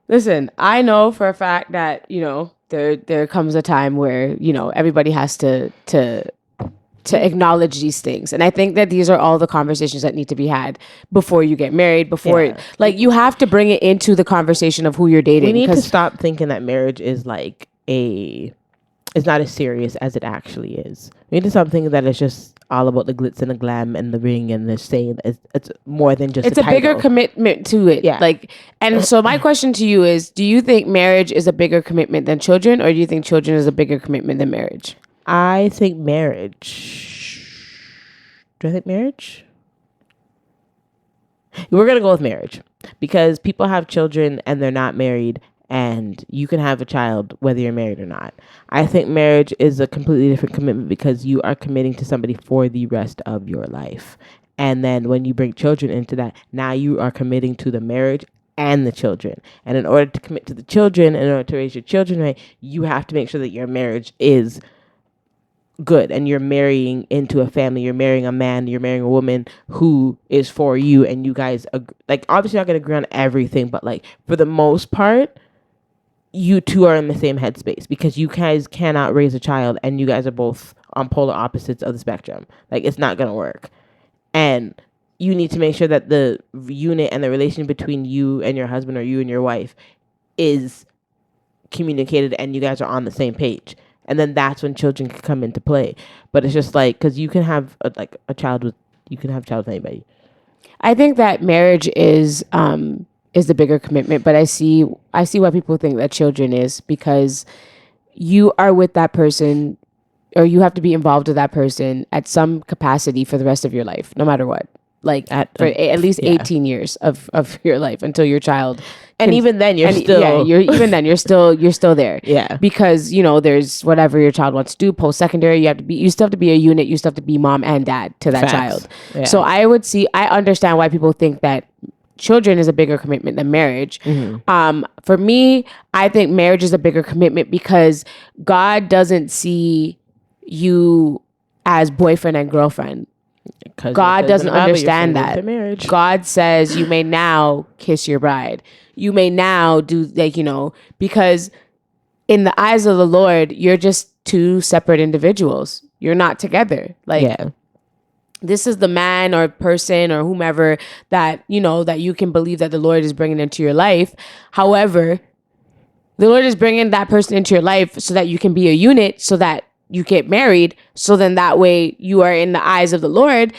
Speaker 2: Listen, I know for a fact that, you know, there comes a time where, you know, everybody has to acknowledge these things. And I think that these are all the conversations that need to be had before you get married, like, you have to bring it into the conversation of who you're dating.
Speaker 1: We need to stop thinking that marriage is like it's not as serious as it actually is. We need to stop thinking that it's just all about the glitz and the glam and the ring and the saying. It's more than just
Speaker 2: it's a bigger commitment to it. Like, and so my question to you is, do you think marriage is a bigger commitment than children, or do you think children is a bigger commitment than marriage?
Speaker 1: I think marriage. Do I think marriage? We're going to go with marriage, because people have children and they're not married, and you can have a child whether you're married or not. I think marriage is a completely different commitment, because you are committing to somebody for the rest of your life. And then when you bring children into that, now you are committing to the marriage and the children. And in order to commit to the children, in order to raise your children right, you have to make sure that your marriage is good, and you're marrying into a family, you're marrying a man, you're marrying a woman who is for you, and you guys like obviously not gonna agree on everything, but like for the most part you two are in the same headspace, because you guys cannot raise a child and you guys are both on polar opposites of the spectrum. Like, it's not gonna work. And you need to make sure that the unit and the relation between you and your husband or you and your wife is communicated and you guys are on the same page. And then that's when children can come into play. But it's just like, because you can have a child with, you can have a child with anybody.
Speaker 2: I think that marriage is the bigger commitment, but I see why people think that children is, because you are with that person, or you have to be involved with that person at some capacity for the rest of your life, no matter what. Like for at least 18 years of your life until your child.
Speaker 1: And even then you're still
Speaker 2: you're still there.
Speaker 1: Yeah.
Speaker 2: Because, you know, there's whatever your child wants to do, post-secondary, you still have to be a unit, you still have to be mom and dad to that child. Yeah. So I understand why people think that children is a bigger commitment than marriage. Mm-hmm. For me, I think marriage is a bigger commitment because God doesn't see you as boyfriend and girlfriend. God doesn't understand that. God says you may now kiss your bride. You may now do, like, you know, because in the eyes of the Lord, you're just two separate individuals. You're not together. Like, yeah. This is the man or person or whomever that, you know, that you can believe that the Lord is bringing into your life. However, the Lord is bringing that person into your life so that you can be a unit, so that you get married. So then that way you are in the eyes of the Lord.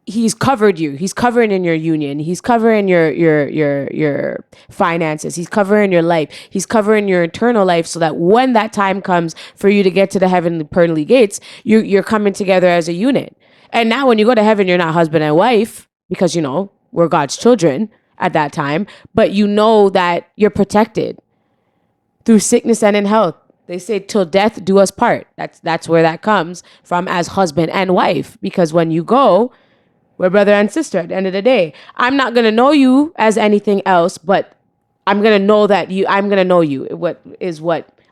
Speaker 2: He's covered you. He's covering in your union. He's covering your finances. He's covering your life. He's covering your eternal life, so that when that time comes for you to get to the heavenly pearly gates, you're coming together as a unit. And now when you go to heaven, you're not husband and wife, because, you know, we're God's children at that time, but you know that you're protected through sickness and in health. They say till death do us part. That's where that comes from, as husband and wife, because when you go, we're brother and sister at the end of the day. I'm not going to know you as anything else, but I'm going to know that I'm going to know you, what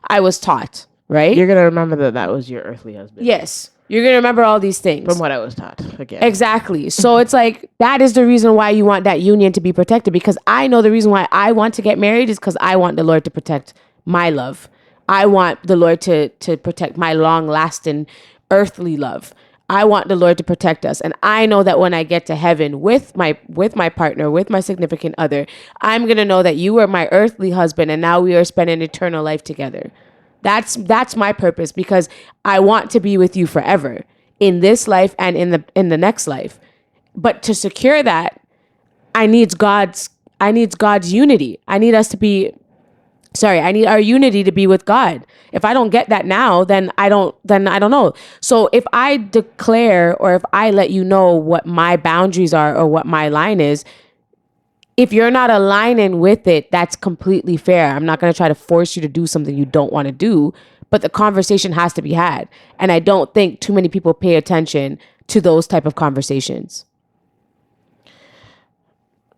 Speaker 2: I was taught, right?
Speaker 1: You're going to remember that was your earthly husband.
Speaker 2: Yes. You're going to remember all these things.
Speaker 1: From what I was taught. Again.
Speaker 2: Exactly. So it's like, that is the reason why you want that union to be protected, because I know the reason why I want to get married is because I want the Lord to protect my love. I want the Lord to protect my long-lasting earthly love. I want the Lord to protect us. And I know that when I get to heaven with my partner, with my significant other, I'm going to know that you were my earthly husband and now we are spending eternal life together. That's my purpose, because I want to be with you forever, in this life and in the next life. But to secure that, I need God's unity. I need our unity to be with God. If I don't get that now, then I don't know. So if I declare, or if I let you know what my boundaries are or what my line is, if you're not aligning with it, that's completely fair. I'm not going to try to force you to do something you don't want to do, but the conversation has to be had. And I don't think too many people pay attention to those type of conversations.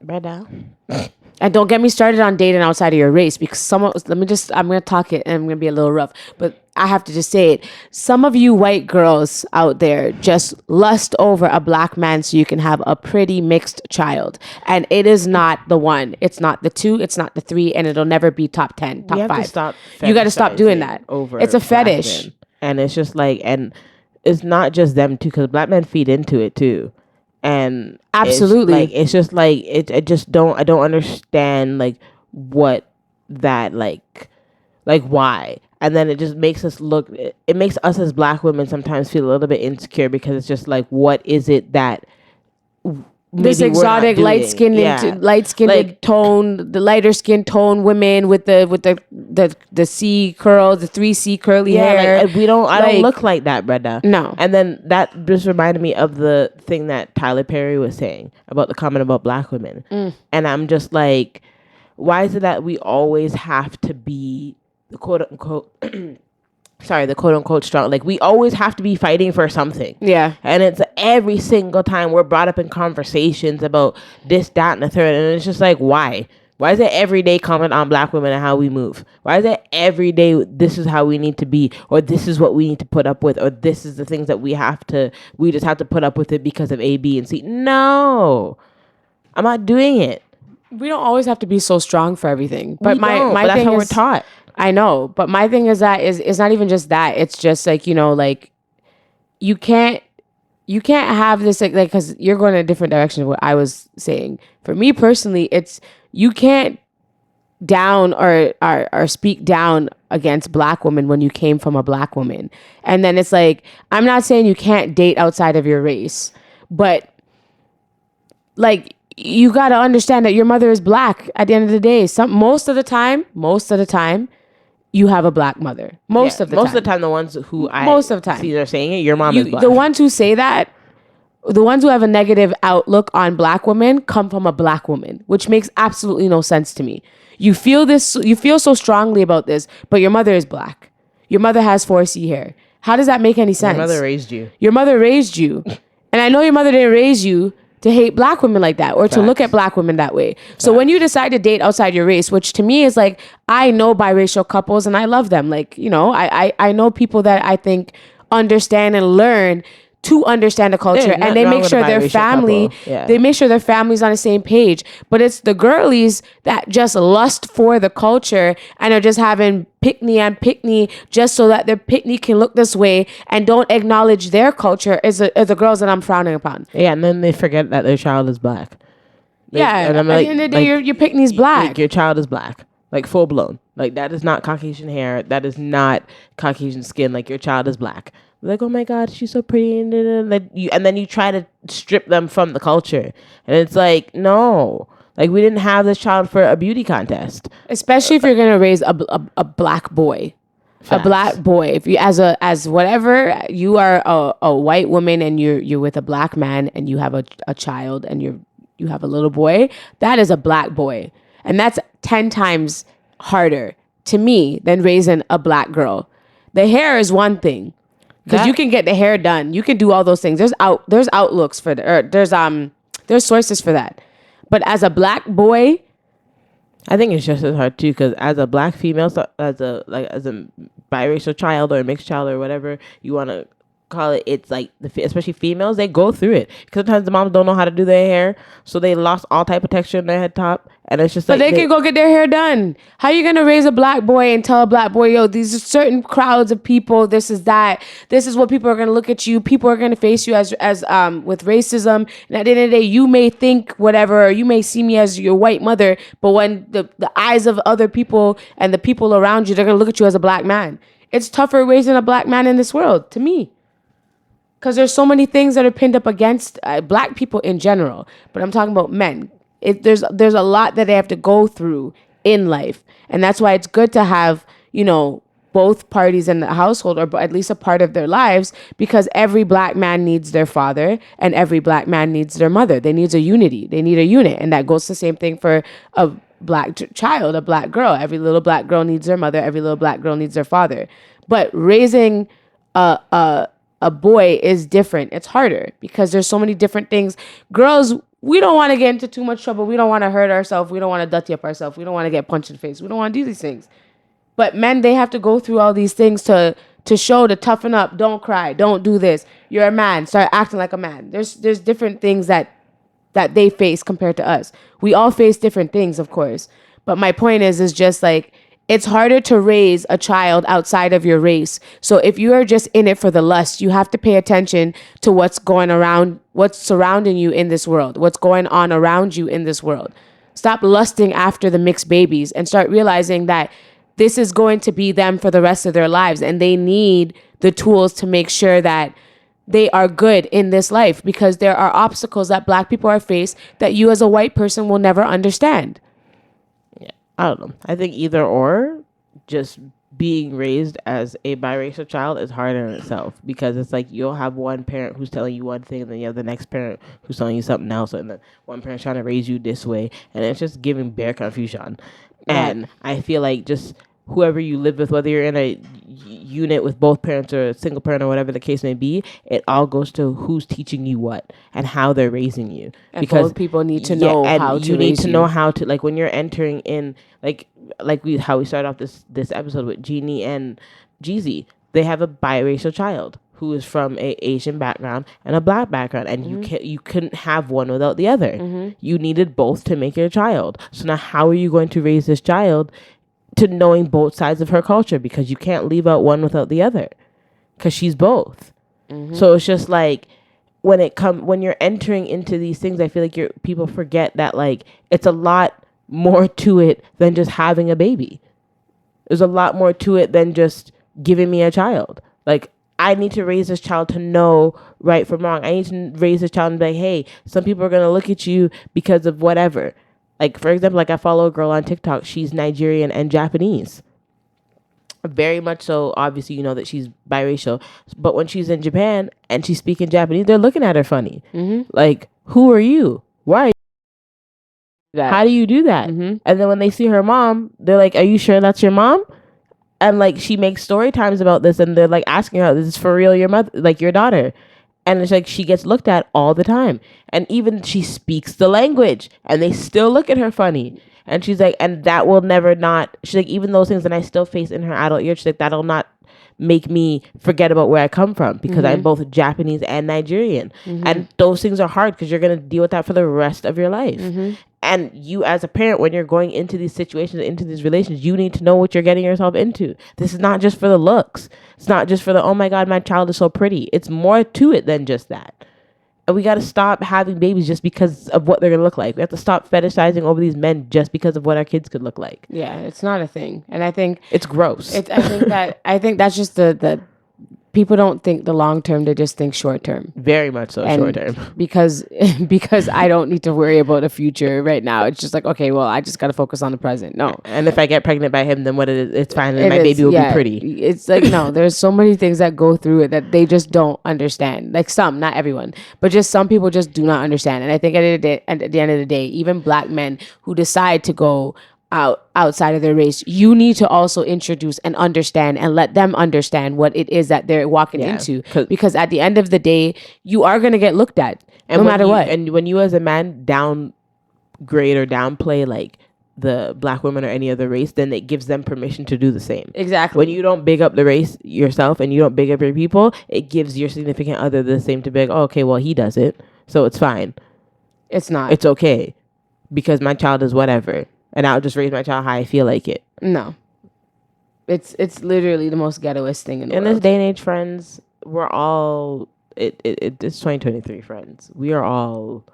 Speaker 1: Right now.
Speaker 2: And don't get me started on dating outside of your race, because I'm going to talk it and I'm going to be a little rough, but I have to just say it. Some of you white girls out there just lust over a black man so you can have a pretty mixed child. And it is not the one. It's not the two. It's not the three. And it'll never be top 10, top 5. You got to stop doing that. It's a fetish.
Speaker 1: And it's just like, and it's not just them too, because black men feed into it too. And
Speaker 2: absolutely,
Speaker 1: it's just like I don't understand like what that like why. And then it just makes us look, it makes us as black women sometimes feel a little bit insecure, because it's just like, what is it that
Speaker 2: this exotic light-skinned like, tone, the lighter skin tone women with the C curl, the 3C curly hair.
Speaker 1: Like, I don't look like that, Brenda.
Speaker 2: No.
Speaker 1: And then that just reminded me of the thing that Tyler Perry was saying about the comment about black women. And I'm just like, why is it that we always have to be the quote unquote the quote unquote strong? Like, we always have to be fighting for something.
Speaker 2: Yeah.
Speaker 1: And it's every single time we're brought up in conversations about this, that, and the third. And it's just like, why? Why is it every day comment on black women and how we move? Why is it every day this is how we need to be, or this is what we need to put up with, or this is the things that we just have to put up with it because of A, B, and C? No, I'm not doing it.
Speaker 2: We don't always have to be so strong for everything. But
Speaker 1: We don't,
Speaker 2: my
Speaker 1: but that's
Speaker 2: thing
Speaker 1: how we're
Speaker 2: is,
Speaker 1: taught.
Speaker 2: I know, but my thing is that is it's not even just that. It's just like, you know, like you can't have this like because you're going in a different direction of what I was saying. For me personally, it's you can't down or speak down against black women when you came from a black woman. And then it's like, I'm not saying you can't date outside of your race, but like you got to understand that your mother is black at the end of the day. Most of the time, you have a black mother. Most of the time,
Speaker 1: the ones who
Speaker 2: most of the time
Speaker 1: see they're saying it, your mom is black.
Speaker 2: The ones who say that, the ones who have a negative outlook on black women come from a black woman, which makes absolutely no sense to me. You feel so strongly about this, but your mother is black. Your mother has 4C hair. How does that make any sense?
Speaker 1: Your mother raised you.
Speaker 2: Your mother raised you. And I know your mother didn't raise you to hate black women like that or to look at black women that way. So when you decide to date outside your race, which to me is like, I know biracial couples and I love them. Like, you know, I know people that I think understand and learn to understand the culture, and they make sure their family, they make sure their family's on the same page. But it's the girlies that just lust for the culture and are just having pick-me just so that their pick-me can look this way and don't acknowledge their culture as the girls that I'm frowning upon.
Speaker 1: Yeah, and then they forget that their child is black.
Speaker 2: And I'm at the end of the day, your pick-me's black.
Speaker 1: Like, your child is black. Like, full blown. Like, that is not Caucasian hair. That is not Caucasian skin. Like, your child is black. Like, oh my God, she's so pretty. And then you try to strip them from the culture. And it's like, no. Like, we didn't have this child for a beauty contest.
Speaker 2: Especially if you're going to raise a black boy. Facts. A black boy. If you, as whatever, you are a white woman and you're with a black man and you have a child and you have a little boy, that is a black boy. And that's 10 times harder to me than raising a black girl. The hair is one thing. Because you can get the hair done. You can do all those things. There's outlooks for there's sources for that. But as a black boy,
Speaker 1: I think it's just as hard too. Because as a black female, so as a biracial child or a mixed child or whatever you want to call it, it's like especially females, they go through it. Because sometimes the moms don't know how to do their hair, so they lost all type of texture in their head top, and it's just
Speaker 2: but
Speaker 1: like
Speaker 2: they can go get their hair done. How you gonna raise a black boy and tell a black boy, yo, these are certain crowds of people, this is that, this is what people are gonna look at you, people are gonna face you as with racism, and at the end of the day, you may think whatever, or you may see me as your white mother, but when the eyes of other people and the people around you, they're gonna look at you as a black man. It's tougher raising a black man in this world, to me. Because there's so many things that are pinned up against black people in general. But I'm talking about men. There's a lot that they have to go through in life. And that's why it's good to have, you know, both parties in the household, or at least a part of their lives, because every black man needs their father and every black man needs their mother. They need a unity. They need a unit. And that goes the same thing for a black child, a black girl. Every little black girl needs their mother. Every little black girl needs their father. But raising a boy is different. It's harder because there's so many different things. Girls, we don't want to get into too much trouble. We don't want to hurt ourselves. We don't want to dirty up ourselves. We don't want to get punched in the face. We don't want to do these things. But men, they have to go through all these things to show, to toughen up. Don't cry. Don't do this. You're a man. Start acting like a man. There's different things that they face compared to us. We all face different things, of course. But my point is just like, it's harder to raise a child outside of your race. So if you are just in it for the lust, you have to pay attention to what's surrounding you in this world, what's going on around you in this world. Stop lusting after the mixed babies and start realizing that this is going to be them for the rest of their lives. And they need the tools to make sure that they are good in this life, because there are obstacles that black people are faced that you as a white person will never understand.
Speaker 1: I don't know. I think either or, just being raised as a biracial child is hard in itself, because it's like you'll have one parent who's telling you one thing and then you have the next parent who's telling you something else, and then one parent's trying to raise you this way, and it's just giving bare confusion. And I feel like just whoever you live with, whether you're in a unit with both parents or a single parent or whatever the case may be, it all goes to who's teaching you what and how they're raising you.
Speaker 2: And
Speaker 1: Because
Speaker 2: both people need to know
Speaker 1: and
Speaker 2: how
Speaker 1: you
Speaker 2: to
Speaker 1: need
Speaker 2: raise
Speaker 1: to
Speaker 2: you.
Speaker 1: know how to, like, when you're entering in, like we how we started off this episode with Jeannie and Jeezy. They have a biracial child who is from a Asian background and a black background, and you couldn't have one without the other. You needed both to make your child. So now, how are you going to raise this child to knowing both sides of her culture? Because you can't leave out one without the other, because she's both. So it's just like when you're entering into these things, I feel like people forget that, like, it's a lot more to it than just having a baby. There's a lot more to it than just giving me a child. Like, I need to raise this child to know right from wrong. I need to raise this child and be like, hey, some people are going to look at you because of whatever. Like, for example, like, I follow a girl on TikTok. She's Nigerian and Japanese. Very much so. Obviously, you know that she's biracial. But when she's in Japan and she's speaking Japanese, they're looking at her funny. Like, who are you? Why are you? How do you do that? And then when they see her mom, they're like, are you sure that's your mom? And, like, she makes story times about this, and they're like asking her, "This is for real, your mother, like your daughter?" And it's like she gets looked at all the time, and even she speaks the language, and they still look at her funny. And she's like, and that will never not. She's like, even those things that I still face in her adult years, she's like, that'll not make me forget about where I come from, because I'm both Japanese and Nigerian, and those things are hard because you're gonna deal with that for the rest of your life. And you, as a parent, when you're going into these situations, into these relations, you need to know what you're getting yourself into. This is not just for the looks. It's not just for the, oh my God, my child is so pretty. It's more to it than just that. And we got to stop having babies just because of what they're going to look like. We have to stop fetishizing over these men just because of what our kids could look like.
Speaker 2: Yeah, it's not a thing. And I think
Speaker 1: it's gross.
Speaker 2: I think that's just the people don't think the long term, they just think short term.
Speaker 1: Very much so, short term.
Speaker 2: Because I don't need to worry about the future right now. It's just like, okay, well, I just got to focus on the present. No.
Speaker 1: And if I get pregnant by him, then what it's fine. And my baby will be pretty.
Speaker 2: It's like, no, there's so many things that go through it that they just don't understand. Like some, not everyone, but just some people just do not understand. And I think at the end of the day, even Black men who decide to go outside of their race, you need to also introduce and understand and let them understand what it is that they're walking into, because at the end of the day, you are going to get looked at no matter what.
Speaker 1: And when you as a man downgrade or downplay, like, the Black women or any other race, then it gives them permission to do the same.
Speaker 2: Exactly.
Speaker 1: When you don't big up the race yourself and you don't big up your people, it gives your significant other the same to big. Oh, okay, well, he does it, so it's fine.
Speaker 2: It's not.
Speaker 1: It's okay because my child is whatever. And I'll just raise my child how I feel like it.
Speaker 2: No. It's literally the most ghettoest thing in the world.
Speaker 1: In this day and age, friends, we're all... It's 2023, friends. We are all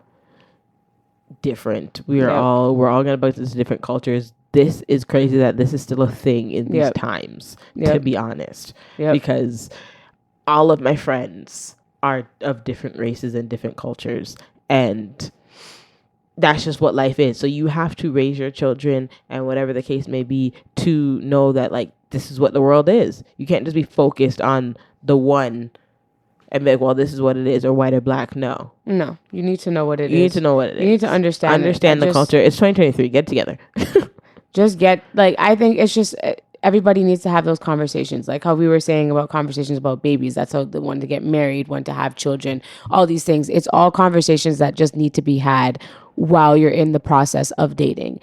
Speaker 1: different. We're all going to bump into different cultures. This is crazy that this is still a thing in these times, to be honest. Because all of my friends are of different races and different cultures. And... that's just what life is. So you have to raise your children, and whatever the case may be, to know that, like, this is what the world is. You can't just be focused on the one and be like, well, this is what it is, or white or black. No,
Speaker 2: you need to know what it is.
Speaker 1: You need to know what it is.
Speaker 2: You need to understand
Speaker 1: the culture. It's 2023. Get together.
Speaker 2: Just get, like, I think it's just everybody needs to have those conversations, like how we were saying about conversations about babies. That's how the one to get married, one to have children, all these things. It's all conversations that just need to be had while you're in the process of dating.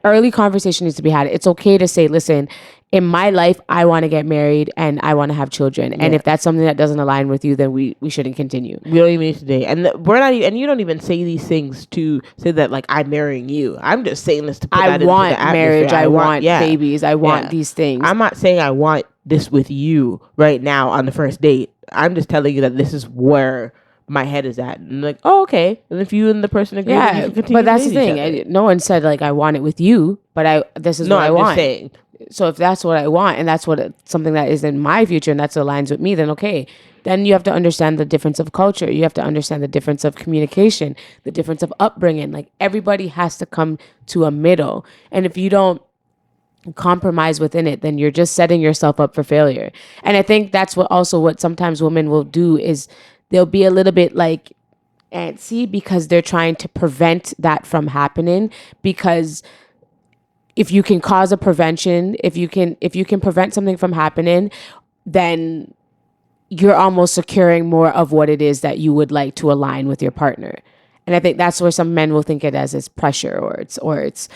Speaker 2: Early conversation needs to be had. It's okay to say, listen, in my life, I want to get married and I want to have children. And if that's something that doesn't align with you, then we shouldn't continue.
Speaker 1: We don't even need to date. And we're not even, and you don't even say these things to say that, like, I'm marrying you. I'm just saying this to put that into the atmosphere. I want marriage.
Speaker 2: I want babies. I want these things.
Speaker 1: I'm not saying I want this with you right now on the first date. I'm just telling you that this is where my head is at. And like, oh, okay. And if you and the person agree, you can continue.
Speaker 2: But that's the thing. No one said, like, I want it with you, but this is what I want. Just saying. So if that's what I want, and that's something that is in my future, and that's aligns with me, then okay. Then you have to understand the difference of culture. You have to understand the difference of communication, the difference of upbringing. Like, everybody has to come to a middle. And if you don't compromise within it, then you're just setting yourself up for failure. And I think that's what sometimes women will do is they'll be a little bit like antsy because they're trying to prevent that from happening, because if you can cause a prevention, if you can prevent something from happening, then you're almost securing more of what it is that you would like to align with your partner. And I think that's where some men will think it as it's pressure, or it's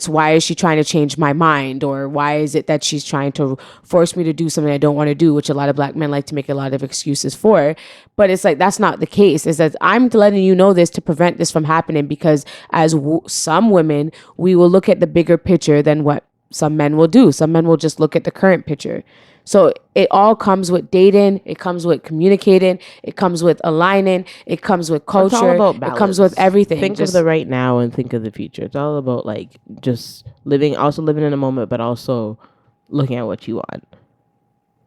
Speaker 2: why is she trying to change my mind, or why is it that she's trying to force me to do something I don't want to do, which a lot of black men like to make a lot of excuses for. But it's like, that's not the case. Is that I'm letting you know this to prevent this from happening, because as some women, we will look at the bigger picture than what some men will do. Some men will just look at the current picture. So it all comes with dating. It comes with communicating. It comes with aligning. It comes with culture.
Speaker 1: It's all about
Speaker 2: It
Speaker 1: balance.
Speaker 2: comes with everything.
Speaker 1: Think of the right now and think of the future. It's all about like just living in a moment, but also looking at what you want,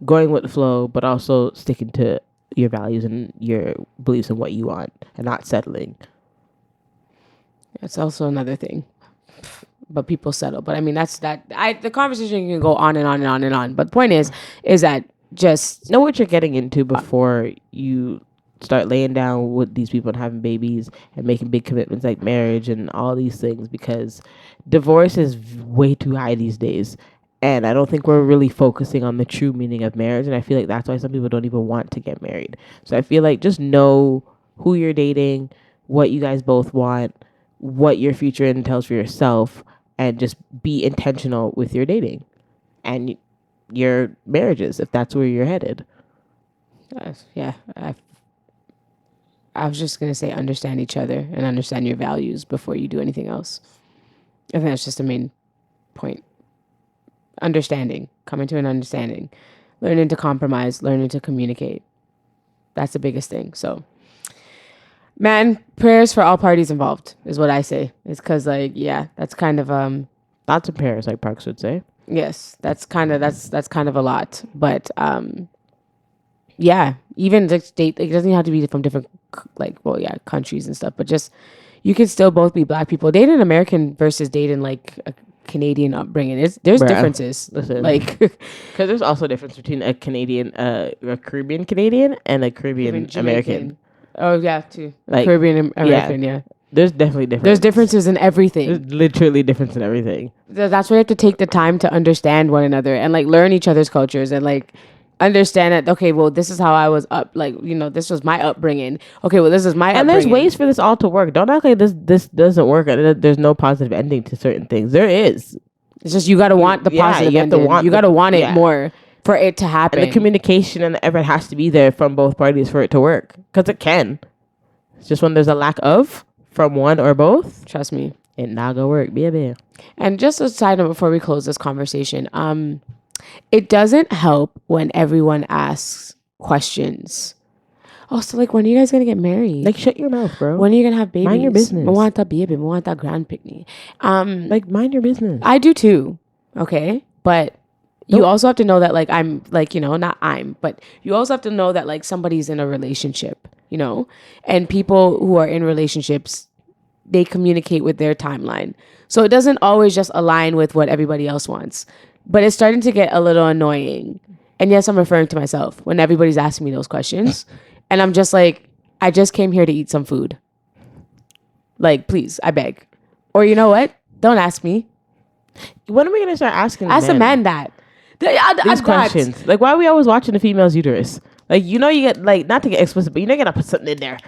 Speaker 1: going with the flow, but also sticking to your values and your beliefs and what you want, and not settling.
Speaker 2: That's also another thing. But people settle. But I mean, the conversation can go on and on and on and on. But the point is that just
Speaker 1: know what you're getting into before you start laying down with these people and having babies and making big commitments like marriage and all these things, because divorce is way too high these days. And I don't think we're really focusing on the true meaning of marriage. And I feel like that's why some people don't even want to get married. So I feel like just know who you're dating, what you guys both want, what your future entails for yourself, and just be intentional with your dating and your marriages if that's where you're headed.
Speaker 2: Yeah. I was just going to say, understand each other and understand your values before you do anything else. I think that's just the main point. Understanding, coming to an understanding, learning to compromise, learning to communicate. That's the biggest thing. So, man, prayers for all parties involved is what I say. It's because, like, yeah, that's kind of
Speaker 1: lots of prayers, like Parks would say.
Speaker 2: Yes, that's kind of a lot. But yeah, even the state, it doesn't have to be from different countries and stuff. But just you can still both be black people dating American versus dating like a Canadian upbringing. There's differences.
Speaker 1: Listen,
Speaker 2: like
Speaker 1: because there's also a difference between a Canadian, a Caribbean Canadian, and a Caribbean American.
Speaker 2: Oh yeah, too.
Speaker 1: Like
Speaker 2: Caribbean American, yeah.
Speaker 1: There's definitely difference.
Speaker 2: There's differences in everything.
Speaker 1: There's literally difference in everything.
Speaker 2: That's why you have to take the time to understand one another and like learn each other's cultures and like understand that, okay, well, this is how I was up, like, you know, this was my upbringing. Okay, well, this is my upbringing.
Speaker 1: And there's ways for this all to work. Don't act like this doesn't work. There's no positive ending to certain things. There is.
Speaker 2: It's just you got to want the positive ending. You got to want it more for it to happen.
Speaker 1: And the communication and the effort has to be there from both parties for it to work. Because it can. It's just when there's a lack of from one or both.
Speaker 2: Trust me.
Speaker 1: It not gonna work. Baby.
Speaker 2: And just a side note before we close this conversation, it doesn't help when everyone asks questions. Oh, so like, when are you guys gonna get married?
Speaker 1: Like, shut your mouth, bro.
Speaker 2: When are you gonna have babies?
Speaker 1: Mind your business.
Speaker 2: I want that baby. I want that grand picnic.
Speaker 1: Like, mind your business.
Speaker 2: I do too. Okay, but you also have to know that, like, I'm like, you know, not I'm, but you also have to know that like somebody's in a relationship, you know, and people who are in relationships, they communicate with their timeline. So it doesn't always just align with what everybody else wants. But it's starting to get a little annoying. And yes, I'm referring to myself when everybody's asking me those questions. And I'm just like, I just came here to eat some food. Like, please, I beg. Or you know what? Don't ask me.
Speaker 1: When are we going to start asking
Speaker 2: Ask a man that.
Speaker 1: These questions. Like, why are we always watching the female's uterus? Like, you know, you get, like, not to get explicit, but you know, you got to put something in there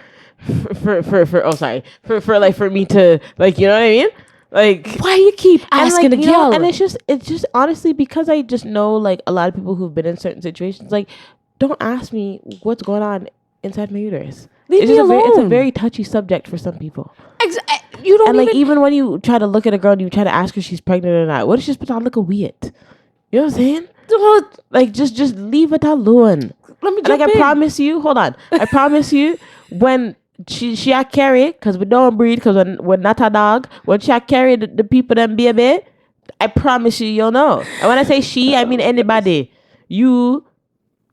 Speaker 1: for me to, like, you know what I mean? Like,
Speaker 2: why you keep asking
Speaker 1: like,
Speaker 2: a girl?
Speaker 1: And it's just honestly because I just know, like, a lot of people who've been in certain situations, like, don't ask me what's going on inside my uterus.
Speaker 2: Leave me alone.
Speaker 1: It's a very touchy subject for some people.
Speaker 2: You don't.
Speaker 1: And like, even when you try to look at a girl and you try to ask her if she's pregnant or not, what if she's put on look a weird? You know what I'm saying? Like, just leave it alone.
Speaker 2: Let me
Speaker 1: jump in. I promise you. Hold on. I promise you, when she a carry, because we don't breed, because we're not a dog. When she a carry the people them baby, I promise you'll know. And when I say she, I mean anybody. You,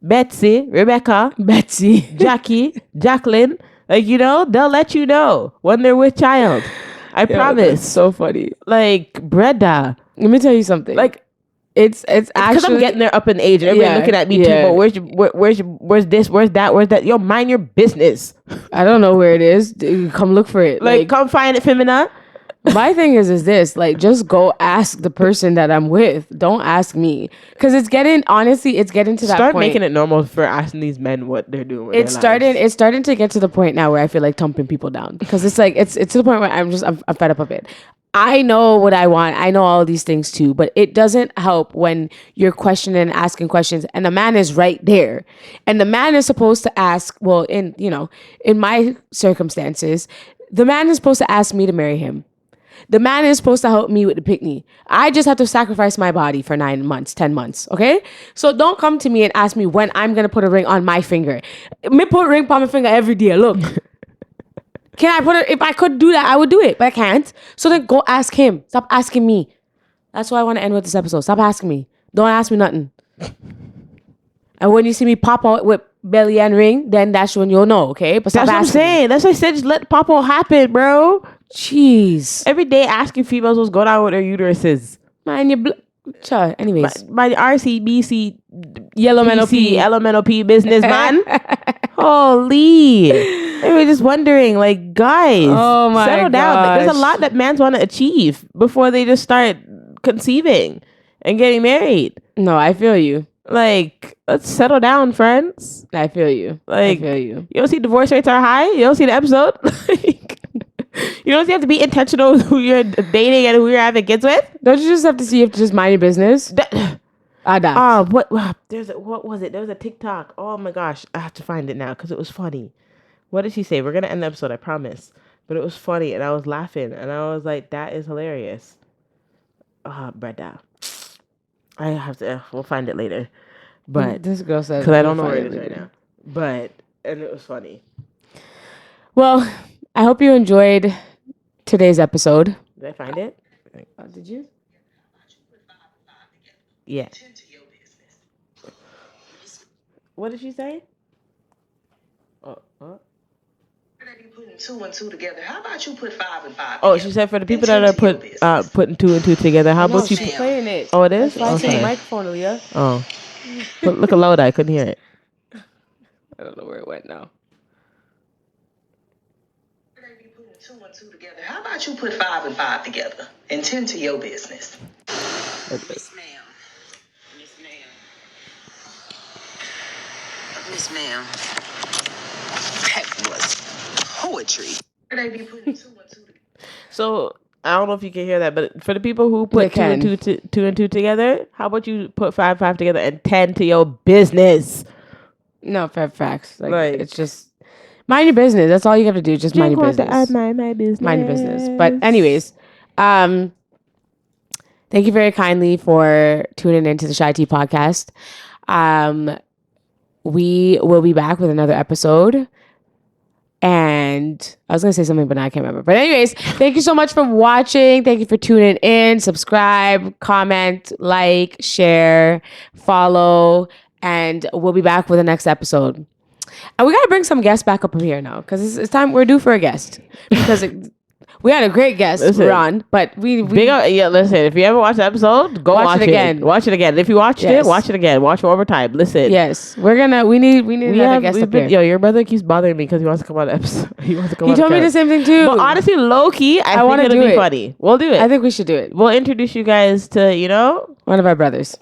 Speaker 1: Betsy, Rebecca, Jackie, Jacqueline. Like, you know, they'll let you know when they're with child. I promise.
Speaker 2: That's so funny.
Speaker 1: Like, Breda.
Speaker 2: Let me tell you something.
Speaker 1: Like,
Speaker 2: it's actually,
Speaker 1: because I'm getting there up in age and everybody looking at me too. But where's this? Where's that? Yo, mind your business.
Speaker 2: I don't know where it is. Come look for it.
Speaker 1: Like, come find it, Femina.
Speaker 2: My thing is this, like, just go ask the person that I'm with. Don't ask me. Because it's getting to that
Speaker 1: Start
Speaker 2: point.
Speaker 1: making it normal for asking these men what they're doing with
Speaker 2: It's
Speaker 1: their lives.
Speaker 2: starting to get to the point now where I feel like thumping people down. Because it's like, it's to the point where I'm fed up of it. I know what I want. I know all these things too, but it doesn't help when you're questioning and asking questions and the man is right there. And the man is supposed to ask, well, in my circumstances, the man is supposed to ask me to marry him. The man is supposed to help me with the picnic. I just have to sacrifice my body for 9 months, 10 months. Okay? So don't come to me and ask me when I'm going to put a ring on my finger. Me put a ring on my finger every day. Look. Can I put it? If I could do that, I would do it, but I can't. So then go ask him. Stop asking me. That's why I want to end with this episode. Stop asking me. Don't ask me nothing. And when you see me pop out with belly and ring, then that's when you'll know, okay? But stop
Speaker 1: That's what I'm
Speaker 2: asking me.
Speaker 1: saying. That's why I said just let pop-up happen, bro.
Speaker 2: Jeez.
Speaker 1: Every day asking females what's going on with their uteruses.
Speaker 2: Man, sure. Anyways.
Speaker 1: My RCBC
Speaker 2: Yellow man
Speaker 1: PC,
Speaker 2: OP.
Speaker 1: elemental P business, man. Holy. They were just wondering, like, guys,
Speaker 2: Oh my
Speaker 1: settle down. Like, there's a
Speaker 2: gosh.
Speaker 1: lot that mans want to achieve before they just start conceiving and getting married.
Speaker 2: No, I feel you.
Speaker 1: Like, let's settle down, friends.
Speaker 2: I feel you.
Speaker 1: Like,
Speaker 2: I feel you.
Speaker 1: You don't see divorce rates are high? You don't see the episode? Like, you don't see you have to be intentional with who you're dating and who you're having kids with?
Speaker 2: Don't you just have to see? You have to just mind your business. Adapt.
Speaker 1: What was it? There was a TikTok. Oh my gosh, I have to find it now because it was funny. What did she say? We're gonna end the episode, I promise. But it was funny, and I was laughing, and I was like, "That is hilarious." Brenda, I have to. We'll find it later. But
Speaker 2: this girl says
Speaker 1: because I don't know where it is right now. And it was funny.
Speaker 2: Well, I hope you enjoyed today's episode.
Speaker 1: Did I find it?
Speaker 2: Did you?
Speaker 1: Yeah. What did she say?
Speaker 3: Putting 2 and 2 together. How about you put 5 and 5?
Speaker 1: Oh, she said for the people that are putting 2 and 2 together. How about you?
Speaker 2: Playing it?
Speaker 1: Oh, it is.
Speaker 2: That's
Speaker 1: Okay.
Speaker 2: the microphone, Aaliyah.
Speaker 1: Oh, look at loud. I couldn't hear it.
Speaker 2: I don't know where it went now.
Speaker 3: Putting 2 and 2 together. How about you put 5 and 5 together and tend to your business? Miss ma'am. Miss ma'am. That was poetry. They be putting 2 and 2 together.
Speaker 1: So I don't know if you can hear that, but for the people who put two and two together, how about you put 5 and 5 together and tend to your business?
Speaker 2: No, fair facts. Like it's just mind your business. That's all you have to do. Just mind your business.
Speaker 1: Mind my business.
Speaker 2: Mind your business. But anyways, thank you very kindly for tuning into the CheyTea podcast. We will be back with another episode. And I was going to say something, but now I can't remember. But anyways, thank you so much for watching. Thank you for tuning in. Subscribe, comment, like, share, follow. And we'll be back with the next episode. And we got to bring some guests back up here now. Because it's time we're due for a guest. Because we had a great guest, Ron. But
Speaker 1: listen, if you ever watch the episode, go watch it again. Watch it again. If you watched it, watch it again. Watch one more time. Listen.
Speaker 2: Yes. We need another guest up here.
Speaker 1: Yo, your brother keeps bothering me because he wants to come on the episode. He
Speaker 2: told me the same thing too.
Speaker 1: But honestly, low key, I think it'll be funny. We'll do it.
Speaker 2: I think we should do it.
Speaker 1: We'll introduce you guys to,
Speaker 2: one of our brothers.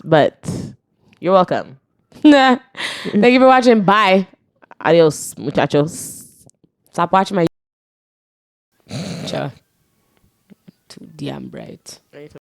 Speaker 1: But you're welcome.
Speaker 2: Thank you for watching. Bye.
Speaker 1: Adios, muchachos.
Speaker 2: Stop watching my too damn bright.